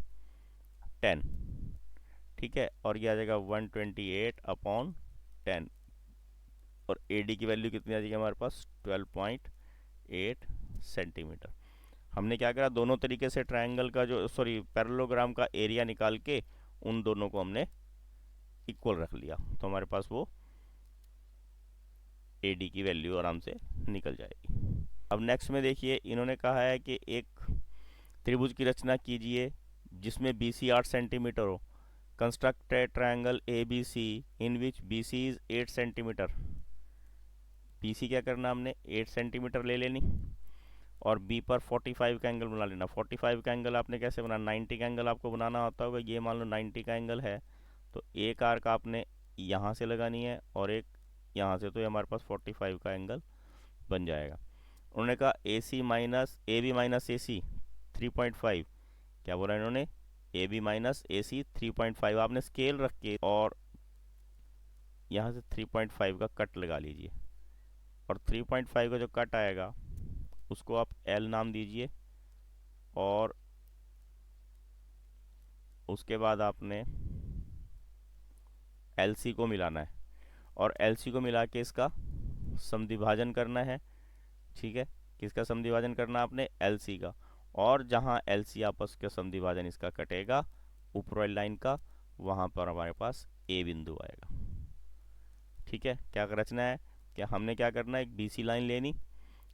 10, ठीक है, और ये आ जाएगा 128 अपॉन 10, और ए डी की वैल्यू कितनी आ जाएगी हमारे पास 12.8 सेंटीमीटर। हमने क्या करा, दोनों तरीके से ट्रायंगल का जो पैरेललोग्राम का एरिया निकाल के उन दोनों को हमने इक्वल रख लिया, तो हमारे पास वो ए डी की वैल्यू आराम से निकल जाएगी। अब नेक्स्ट में देखिए इन्होंने कहा है कि एक त्रिभुज की रचना कीजिए जिसमें बी सी 8 सेंटीमीटर हो, construct a triangle A B C in which B C is 8 centimetre. B C क्या करना हमने 8 सेंटीमीटर ले लेनी, और बी पर 45 का एंगल बना लेना। 45 का एंगल आपने कैसे बनाना, 90 का एंगल आपको बनाना होता होगा, ये मान लो 90 का एंगल है तो एक आर्क आपने यहाँ से लगानी है और एक यहाँ से, तो ये हमारे पास 45 का एंगल बन जाएगा। उन्होंने कहा ए सी माइनस ए बी माइनस ए सी 3.5, क्या बोला इन्होंने ए बी माइनस ए सी 3.5 आपने स्केल रख के और यहाँ से 3.5 का कट लगा लीजिए, और 3.5 का जो कट आएगा उसको आप एल नाम दीजिए, और उसके बाद आपने एल सी को मिलाना है, और एल सी को मिला के इसका समद्विभाजन करना है। ठीक है, किसका समद्विभाजन करना आपने? एल सी का। और जहाँ एल सी आपस के समद्विभाजन इसका कटेगा ऊपर वाली लाइन का, वहाँ पर हमारे पास ए बिंदु आएगा। ठीक है, क्या रचना है? क्या हमने क्या करना है? एक बीसी लाइन लेनी,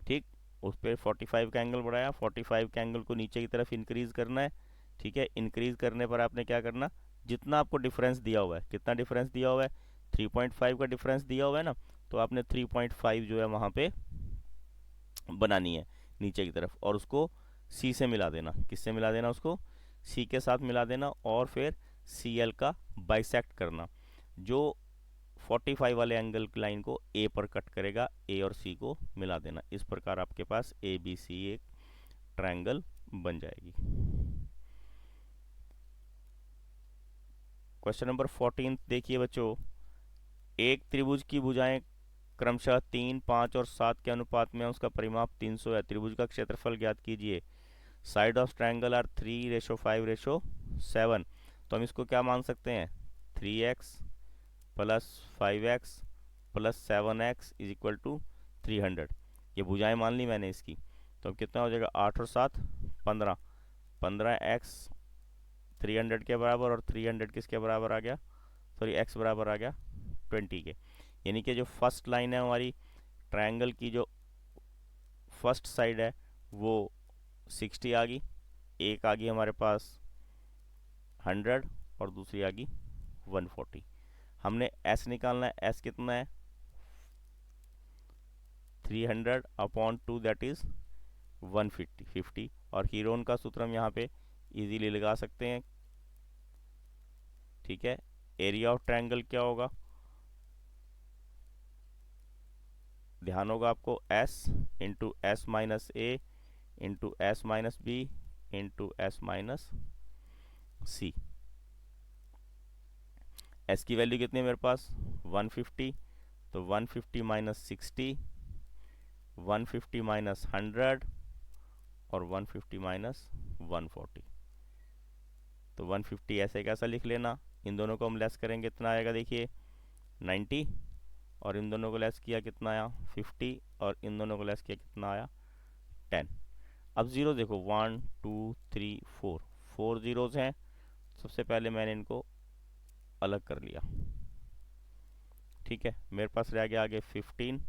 ठीक, उस पर 45 का एंगल बढ़ाया, 45 के एंगल को नीचे की तरफ इंक्रीज करना है। ठीक है, इंक्रीज करने पर आपने क्या करना, जितना आपको डिफरेंस दिया हुआ है, कितना डिफरेंस दिया हुआ है? 3.5 का डिफरेंस दिया हुआ है ना, तो आपने 3.5 जो है वहाँ पे बनानी है नीचे की तरफ, और उसको सी से मिला देना। किससे मिला देना? उसको सी के साथ मिला देना, और फिर सी एल का बाइसेक्ट करना, जो 45 वाले एंगल की लाइन को ए पर कट करेगा, ए और सी को मिला देना। इस प्रकार आपके पास ए बी सी एक ट्रायंगल बन जाएगी। क्वेश्चन नंबर 14 देखिए बच्चों, एक त्रिभुज की भुजाएं क्रमशः 3, 5 और 7 के अनुपात में है, उसका परिमाप 300 है। त्रिभुज का क्षेत्रफल ज्ञात कीजिए। Side of triangle are 3:5:7। तो हम इसको क्या मान सकते हैं? 3x plus 5x plus 7x is equal to 300। ये भुजाएं मान ली मैंने इसकी, तो अब कितना हो जाएगा? 8 और 7 15, 15x 300 के बराबर, और 300 किसके बराबर आ गया? सॉरी, x बराबर आ गया 20 के। यानी कि जो फर्स्ट लाइन है हमारी ट्रायंगल की, जो फर्स्ट साइड है वो 60 आ गई, एक आ गई हमारे पास 100, और दूसरी आ गई 140। हमने s निकालना है, s कितना है? 300/2 दैट इज 150। और हीरोन का सूत्र हम यहाँ पे इजीली लगा सकते हैं। ठीक है, एरिया ऑफ ट्रायंगल क्या होगा? ध्यान होगा आपको, s into S minus A into S minus B into S minus C. s की वैल्यू कितनी है मेरे पास? 150, तो 150 माइनस 60, 150 माइनस 100, और 150 माइनस 140। तो 150 ऐसे कैसा लिख लेना, इन दोनों को हम लेस करेंगे, कितना आएगा? देखिए 90, और इन दोनों को लेस किया कितना आया? 50, और इन दोनों को लेस किया कितना आया? 10। अब जीरो देखो, 1 2 3 4, 4 जीरोज हैं। सबसे पहले मैंने इनको अलग कर लिया। ठीक है, मेरे पास रह गया आगे 15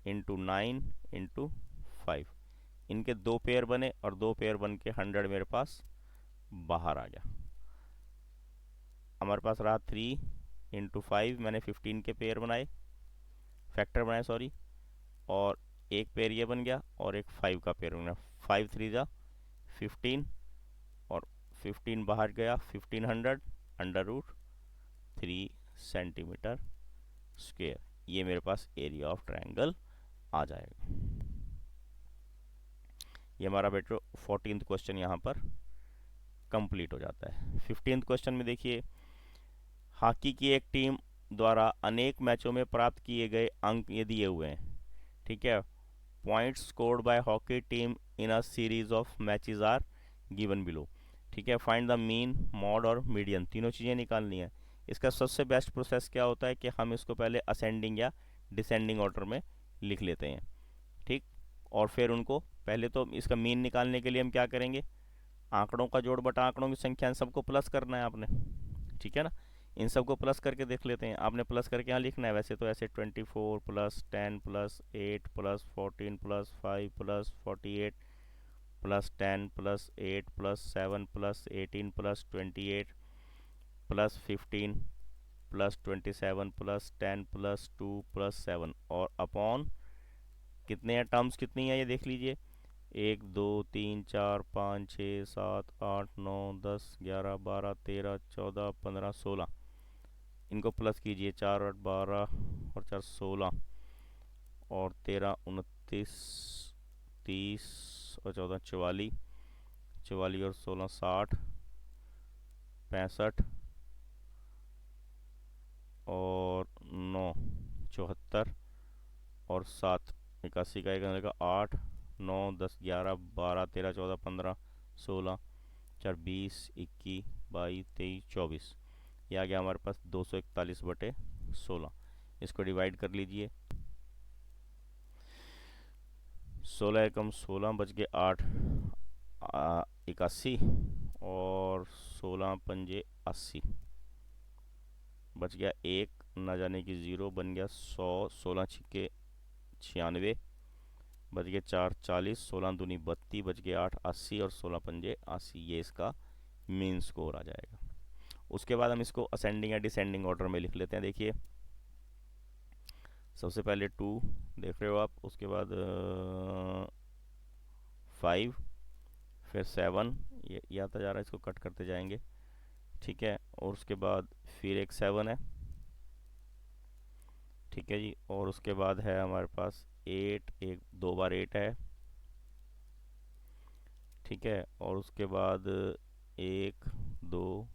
इंटू 9 इंटू 5। इनके दो पेयर बने, और दो पेयर बन के 100 मेरे पास बाहर आ गया। हमारे पास रहा 3 इंटू 5, मैंने 15 के पेयर बनाए, फैक्टर बनाए सॉरी, और एक पेयर ये बन गया, और एक 5 का पेयर बन गया। 5 3 जा 15, और 15 बाहर गया, 1500 √3 सेंटीमीटर स्क्वेयर। ये मेरे पास एरिया ऑफ ट्रायंगल आ जाएगा। ये हमारा बेटो 14th क्वेश्चन यहाँ पर कंप्लीट हो जाता है। 15th क्वेश्चन में देखिए, हॉकी की एक टीम द्वारा अनेक मैचों में प्राप्त किए गए अंक ये दिए हुए हैं। ठीक है, points scored by hockey team in a series of matches are given below. ठीक है, फाइंड द मीन, मॉड और मीडियन, तीनों चीज़ें निकालनी है। इसका सबसे बेस्ट प्रोसेस क्या होता है कि हम इसको पहले असेंडिंग या डिसेंडिंग ऑर्डर में लिख लेते हैं। ठीक, और फिर उनको पहले तो इसका मीन निकालने के लिए हम क्या करेंगे? आंकड़ों का जोड़ बटा आंकड़ों की संख्या, इन सबको प्लस करना है आपने। ठीक है ना, इन सबको प्लस करके देख लेते हैं। आपने प्लस करके यहाँ लिखना है, वैसे तो ऐसे 24 plus 10 plus 8 plus 14 plus 5 plus 48 plus 10 plus 8 plus 7 plus 18 plus 28 plus 15 plus 27 plus 10 plus 2 plus 7, और अपॉन कितने हैं, टर्म्स कितनी है ये देख लीजिए। 1 2 3 4 5 6 7 8 9 10 11 12 13 14 15 16। इनको प्लस कीजिए, 4 8 12 और 4 16, और 13 29 30 और 14 44, 44 और 16 60, 65 और 9 74 और 7 81 का एक का 8 9 10 11 12 13 14 15 16 4 20 21 22 23 24, ये आ गया हमारे पास 241/16। इसको डिवाइड कर लीजिए, 16 एकम 16 बच गए 8 81 और 16 पंजे 80, बच गया एक ना जाने की ज़ीरो, बन गया 100, 16 छिक्के 96, बच गए 4 40, 16 दूनी 32, बच गए 8 80 और 16 पंजे 80, ये इसका मेन स्कोर आ जाएगा। उसके बाद हम इसको असेंडिंग या डिसेंडिंग ऑर्डर में लिख लेते हैं। देखिए सबसे पहले 2 देख रहे हो आप, उसके बाद 5, फिर 7, ये आता जा रहा है, इसको कट करते जाएंगे, ठीक है, और उसके बाद फिर एक 7 है, ठीक है जी, और उसके बाद है हमारे पास 8, एक 2 बार 8 है, ठीक है, और उसके बाद 1 2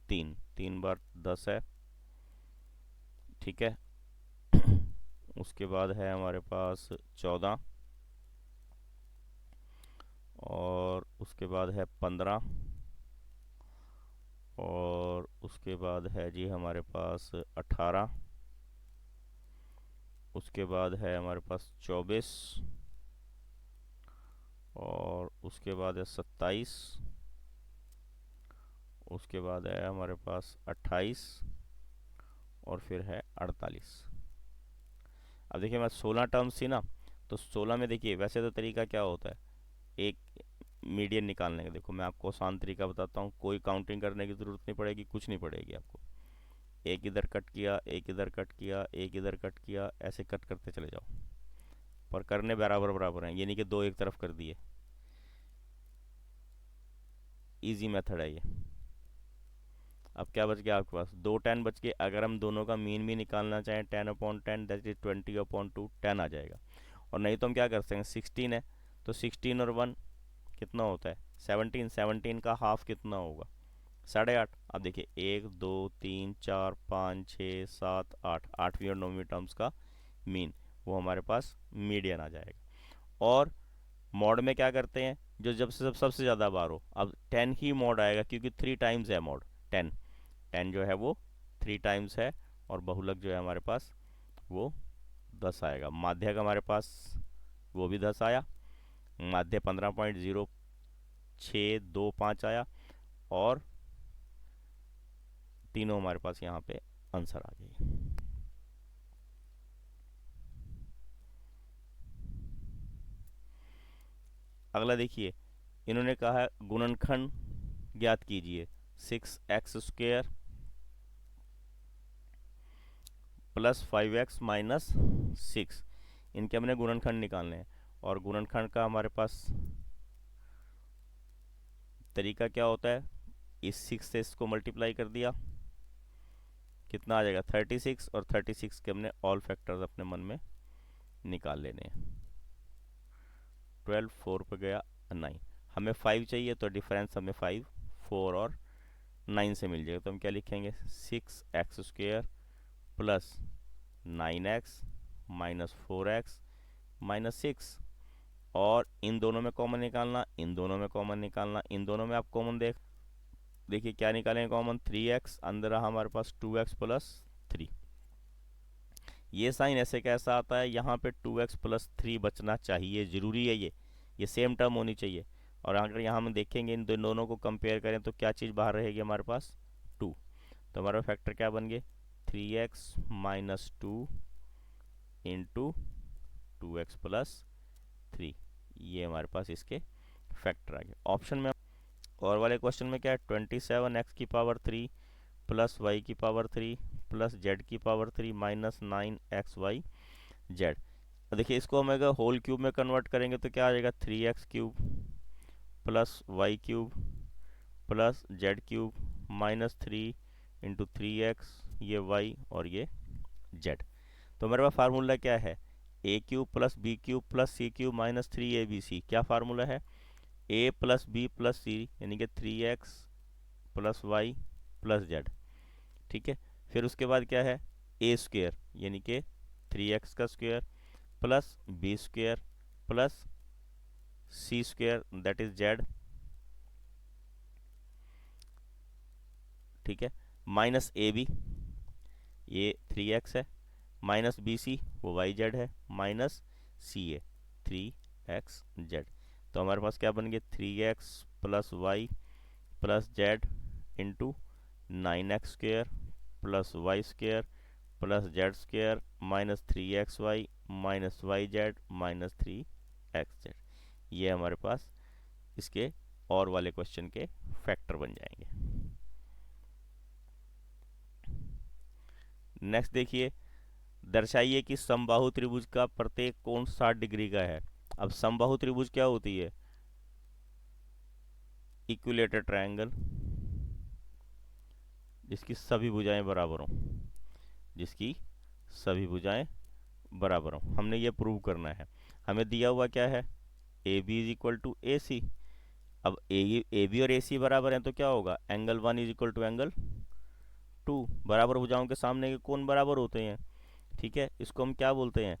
3, 3 बार 10 है, ठीक है, उसके बाद है हमारे पास 14 और उसके बाद है 15 और उसके बाद है जी हमारे पास 18, उसके बाद है हमारे पास 24 और उसके बाद है 27, उसके बाद है हमारे पास 28 और फिर है 48। अब देखिए मैं 16 टर्म्स थी ना, तो 16 में देखिए वैसे तो तरीका क्या होता है, एक मीडियन निकालने का। देखो मैं आपको आसान तरीका बताता हूँ, कोई काउंटिंग करने की ज़रूरत नहीं पड़ेगी, कुछ नहीं पड़ेगी आपको। एक इधर कट किया, एक इधर कट किया, एक इधर कट किया, ऐसे कट करते चले जाओ, पर करने बराबर बराबर हैं, ये नहीं कि दो एक तरफ कर दिए। इजी मेथड है ये। अब क्या बच गया आपके पास, 2 10 बच के, अगर हम दोनों का मीन भी निकालना चाहें 10/10 दैट इज 20/2, 10 आ जाएगा। और नहीं तो हम क्या कर सकते हैं, 16 है तो 16 और 1 कितना होता है 17, 17 का हाफ कितना होगा 8.5। अब देखिए 1 2 3 4 5 6 7 8, 8वीं और 9वीं टर्म्स का मीन, वो हमारे पास मीडियन आ जाएगा। और मॉड में क्या करते हैं, जो जब से सबसे ज़्यादा बार हो, अब 10 ही मॉड आएगा क्योंकि 3 टाइम्स है मॉड, 10 10 जो है वो 3 टाइम्स है, और बहुलक जो है हमारे पास वो 10 आएगा। माध्यक हमारे पास वो भी 10 आया, माध्य 15.0625 आया, और तीनों हमारे पास यहाँ पे आंसर आ गई। अगला देखिए, इन्होंने कहा है गुणनखंड ज्ञात कीजिए, 6x² प्लस 5x माइनस 6, इनके हमने गुणनखंड निकालने हैं। और गुणनखंड का हमारे पास तरीका क्या होता है, इस 6 से इसको मल्टीप्लाई कर दिया, कितना आ जाएगा 36, और 36 के हमने ऑल फैक्टर्स अपने मन में निकाल लेने हैं। 12 4 पे गया 9, हमें 5 चाहिए तो डिफरेंस हमें 5 4 और 9 से मिल जाएगा, तो हम क्या लिखेंगे 6x² plus 9x minus 4x minus 6, और इन दोनों में कॉमन निकालना, इन दोनों में कॉमन निकालना, इन दोनों में आप कॉमन देखिए क्या निकालेंगे कॉमन, 3x, अंदर रहा हमारे पास 2x प्लस 3। ये साइन ऐसे कैसा आता है, यहाँ पे 2x प्लस 3 बचना चाहिए, ज़रूरी है ये सेम टर्म होनी चाहिए। और अगर यहाँ हम देखेंगे इन दोनों को कंपेयर करें तो क्या चीज़ बाहर रहेगी हमारे पास 2, तो हमारा फैक्टर क्या बन गए 3x minus 2 into 2x plus 3, ये हमारे पास इसके फैक्टर आ गए। ऑप्शन में और वाले क्वेश्चन में क्या है, 27x की पावर 3 प्लस y की पावर 3 प्लस z की पावर 3 माइनस 9xy z। देखिए इसको हम अगर होल क्यूब में कन्वर्ट करेंगे तो क्या आ जाएगा 3x³ plus Y cube plus Z cube minus 3 into 3x, ये y और ये z। तो हमारे पास फार्मूला क्या है, a³ plus b³ plus c³ minus 3abc, क्या फार्मूला है a प्लस बी प्लस सी, यानी कि 3x plus Y plus Z. ठीक है, फिर उसके बाद क्या है, ए स्क्वेयर यानी कि 3x का square plus B square plus C square that is Z. ठीक है, माइनस ए बी, ये 3x है, माइनस बी सी वो वाई जेड है, minus C A 3x Z. तो हमारे पास क्या बन गया, 3x plus Y plus Z into 9x square plus Y square plus Z square minus 3xy minus Y Z minus 3x Z. ये हमारे पास इसके और वाले क्वेश्चन के फैक्टर बन जाएंगे। नेक्स्ट देखिए, दर्शाइए कि समबाहु त्रिभुज का प्रत्येक कोण 60 डिग्री का है। अब समबाहु त्रिभुज क्या होती है, इक्विलेटरल ट्रायंगल जिसकी सभी भुजाएं बराबर हों, जिसकी सभी भुजाएं बराबर हों, हमने ये प्रूव करना है। हमें दिया हुआ क्या है, A B is equal to A C. अब ए बी और ए सी बराबर हैं तो क्या होगा, angle 1 is equal to angle 2। बराबर भुजाओं के सामने के कोण बराबर होते हैं। ठीक है, इसको हम क्या बोलते हैं,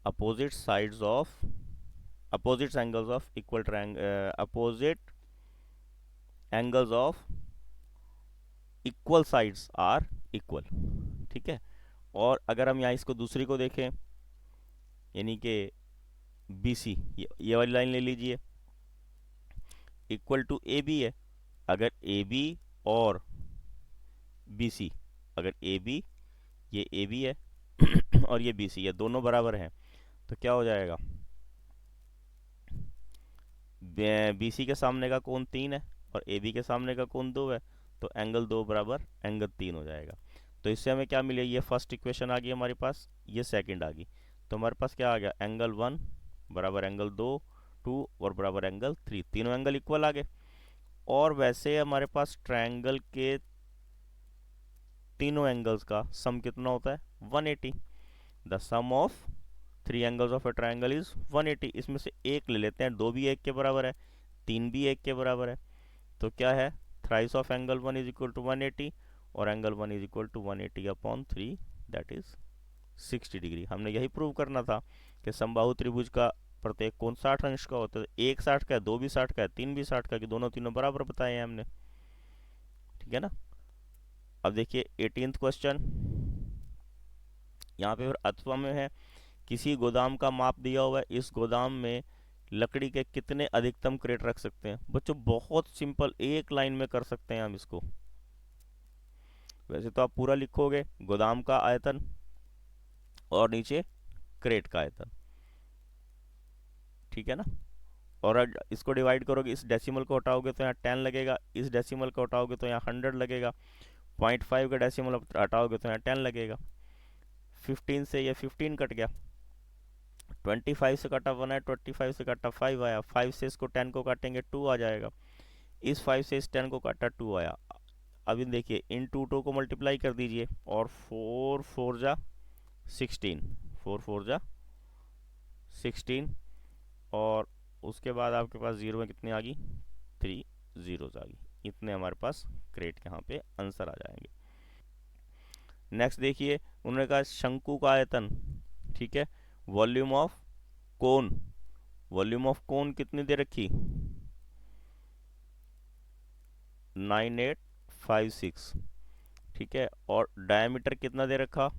opposite sides of opposite angles of equal triangle, opposite angles of equal sides are equal. ठीक है, और अगर हम यहाँ इसको दूसरी को देखें, यानी कि बी सी, ये वाली लाइन ले लीजिए, इक्वल टू ए बी है। अगर ए बी और बी सी, अगर ए बी, ये ए बी है और ये बी सी है, दोनों बराबर हैं, तो क्या हो जाएगा, बी सी के सामने का कोण 3 है और ए बी के सामने का कोण 2 है, तो एंगल 2 बराबर एंगल 3 हो जाएगा। तो इससे हमें क्या मिले, ये फर्स्ट इक्वेशन आ गई हमारे पास, ये सेकंड आ गई। तो हमारे पास क्या आ गया, एंगल 1 बराबर एंगल 2 और बराबर एंगल 3, तीनों एंगल इक्वल आ गए। और वैसे हमारे पास ट्रायंगल के तीनों एंगल्स का सम कितना होता है, 180। The sum of 3 angles of a triangle is 180। इसमें से एक ले लेते हैं, 2 भी 1 के बराबर है, 3 भी 1 के बराबर है, तो क्या है, thrice of angle 1 is equal to 180 और angle 1 is equal to 180 upon 3 that is 60 degree. हमने यही प्रूव करना था कि समबाहु त्रिभुज का प्रत्येक कोण 60 अंश का होता है। एक 60 का है, दो भी 60 का है, तीन भी 60 का है, कि दोनों तीनों बराबर बताए हैं हमने। ठीक है ना। अब देखिए 18th क्वेश्चन, यहाँ पे फिर अथवा में है, किसी गोदाम का माप दिया हुआ है, इस गोदाम में लकड़ी के कितने अधिकतम क्रेट रख सकते हैं। बच्चों बहुत सिंपल, एक लाइन में कर सकते हैं हम इसको। वैसे तो आप पूरा लिखोगे, गोदाम का आयतन और नीचे क्रेट का आयतन। ठीक है ना। और इसको डिवाइड करोगे, इस डेसिमल को हटाओगे तो यहाँ 10 लगेगा, इस डेसिमल को हटाओगे तो यहाँ 100 लगेगा, 0.5 का डेसिमल हटाओगे तो यहाँ 10 लगेगा। 15 से ये 15 कट गया, 25 से कटा 1 है, 25 से कटा 5 आया, 5 से इसको 10 को काटेंगे 2 आ जाएगा, इस 5 से इस 10 को काटा 2 आया। अभी देखिए इन 2 को मल्टीप्लाई कर दीजिए और 4 4 जा 16, 4 4 जा 16, और उसके बाद आपके पास जीरो में कितनी आ गई, 3 जीरोज आ गई। इतने हमारे पास क्रेट के यहाँ पे आंसर आ जाएंगे। नेक्स्ट देखिए, उन्होंने कहा शंकु का आयतन, ठीक है, volume of cone, volume of cone कितनी दे रखी, 9856। ठीक है, और डायमीटर कितना दे रखा,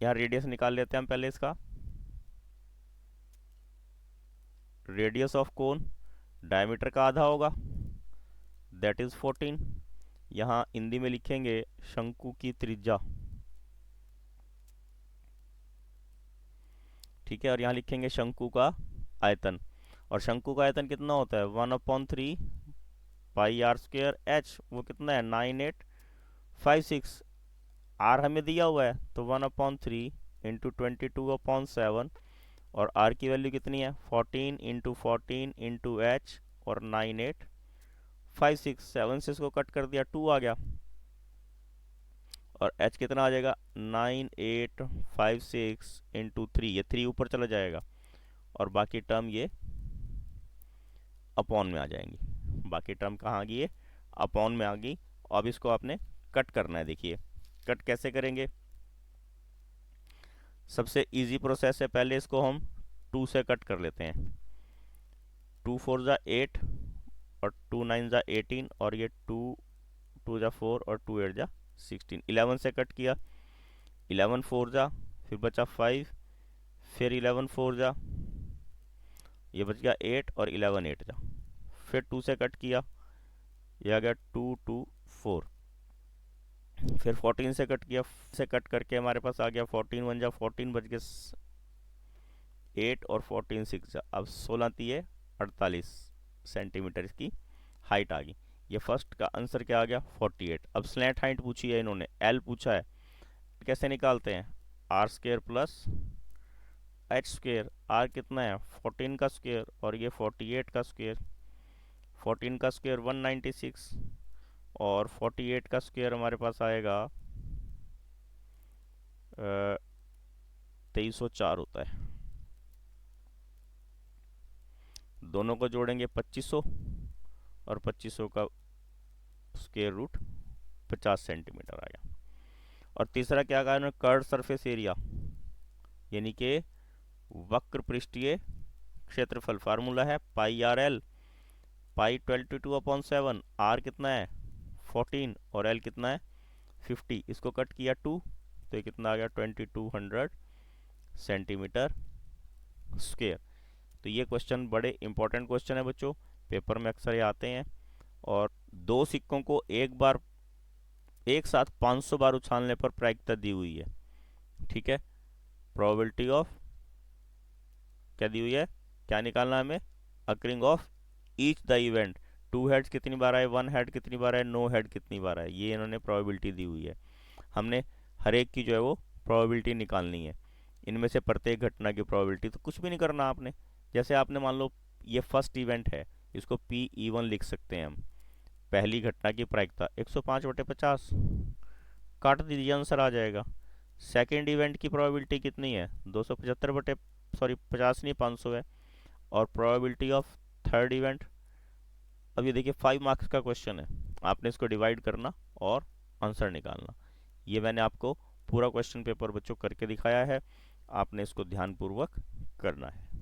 यहाँ रेडियस निकाल लेते हैं हम पहले इसका। रेडियस ऑफ कोन डायमीटर का आधा होगा, दैट इज 14। यहाँ हिंदी में लिखेंगे शंकु की त्रिज्या। ठीक है, और यहाँ लिखेंगे शंकु का आयतन, और शंकु का आयतन कितना होता है, 1/3 पाई आर स्क्वेयर एच, वो कितना है 9856। आर हमें दिया हुआ है तो 1/3 इंटू 22/7, और आर की वैल्यू कितनी है 14 इंटू 14 इंटू एच और 9856। 7 से इसको कट कर दिया 2 आ गया, और h कितना आ जाएगा 9856 इंटू 3, ये 3 ऊपर चला जाएगा और बाकी टर्म ये अपॉन में आ जाएंगी, बाकी टर्म कहाँ आ गई है, अपॉन में आ गई। अब इसको आपने कट करना है। देखिए कट कैसे करेंगे, सबसे इजी प्रोसेस है, पहले इसको हम 2 से कट कर लेते हैं। 2 4 जा 8 और 2 9 जा 18 और ये 2 2 जा 4 और 2 8 जा 16। 11 से कट किया, 11 4 जा, फिर बचा 5, फिर 11 4 जा, ये बच गया 8 और 11 8 जा, फिर 2 से कट किया, ये आ गया 2 2 4, फिर 14 से कट किया, से कट करके हमारे पास आ गया 14 1 जा 14, बच गए 8 और 14 6 जा, अब 16 तिये 48 सेंटीमीटर इसकी हाइट आ गई। ये फर्स्ट का आंसर क्या आ गया, 48। अब स्लैंट हाइट पूछी है इन्होंने, एल पूछा है, कैसे निकालते हैं, R square plus H square. R कितना है 14 का स्क्र और ये 48 का स्क्र। 14 का स्क्र 196 और 48 का स्क्र हमारे पास आएगा 2304 होता है। दोनों को जोड़ेंगे 2500 और 2500 का स्क्वायर रूट 50 सेंटीमीटर आ गया। और तीसरा क्या कहा इन्होंने, कर्व सरफेस एरिया यानी कि वक्र पृष्ठीय क्षेत्रफल। फार्मूला है पाई आर एल, पाई 22/7, आर कितना है 14 और एल कितना है 50। इसको कट किया 2 तो ये कितना आ गया 2200 सेंटीमीटर स्क्वायर। तो ये क्वेश्चन बड़े इंपॉर्टेंट क्वेश्चन है बच्चों, पेपर में अक्सर ये आते हैं। और दो सिक्कों को एक साथ 500 बार उछालने पर प्रायिकता दी हुई है। ठीक है, प्रोबेबिलिटी ऑफ क्या दी हुई है, क्या निकालना है हमें, occurring of each the event. 2 heads कितनी बार आए, 1 हेड कितनी बार आए, 9 हेड कितनी बार आए, ये इन्होंने प्रोबेबिलिटी दी हुई है। हमने हर एक की जो है वो प्रोबेबिलिटी निकालनी है, इनमें से प्रत्येक घटना की प्रोबेबिलिटी। तो कुछ भी नहीं करना आपने, जैसे आपने मान लो ये फर्स्ट इवेंट है, इसको P E1 लिख सकते हैं हम। पहली घटना की प्रायिकता 105/50, काट दीजिए आंसर आ जाएगा। सेकेंड इवेंट की प्रोबेबिलिटी कितनी है 50 नहीं 500 है। और प्रोबेबिलिटी ऑफ थर्ड इवेंट, अब ये देखिए 5 मार्क्स का क्वेश्चन है, आपने इसको डिवाइड करना और आंसर निकालना। ये मैंने आपको पूरा क्वेश्चन पेपर बच्चों करके दिखाया है, आपने इसको ध्यानपूर्वक करना है।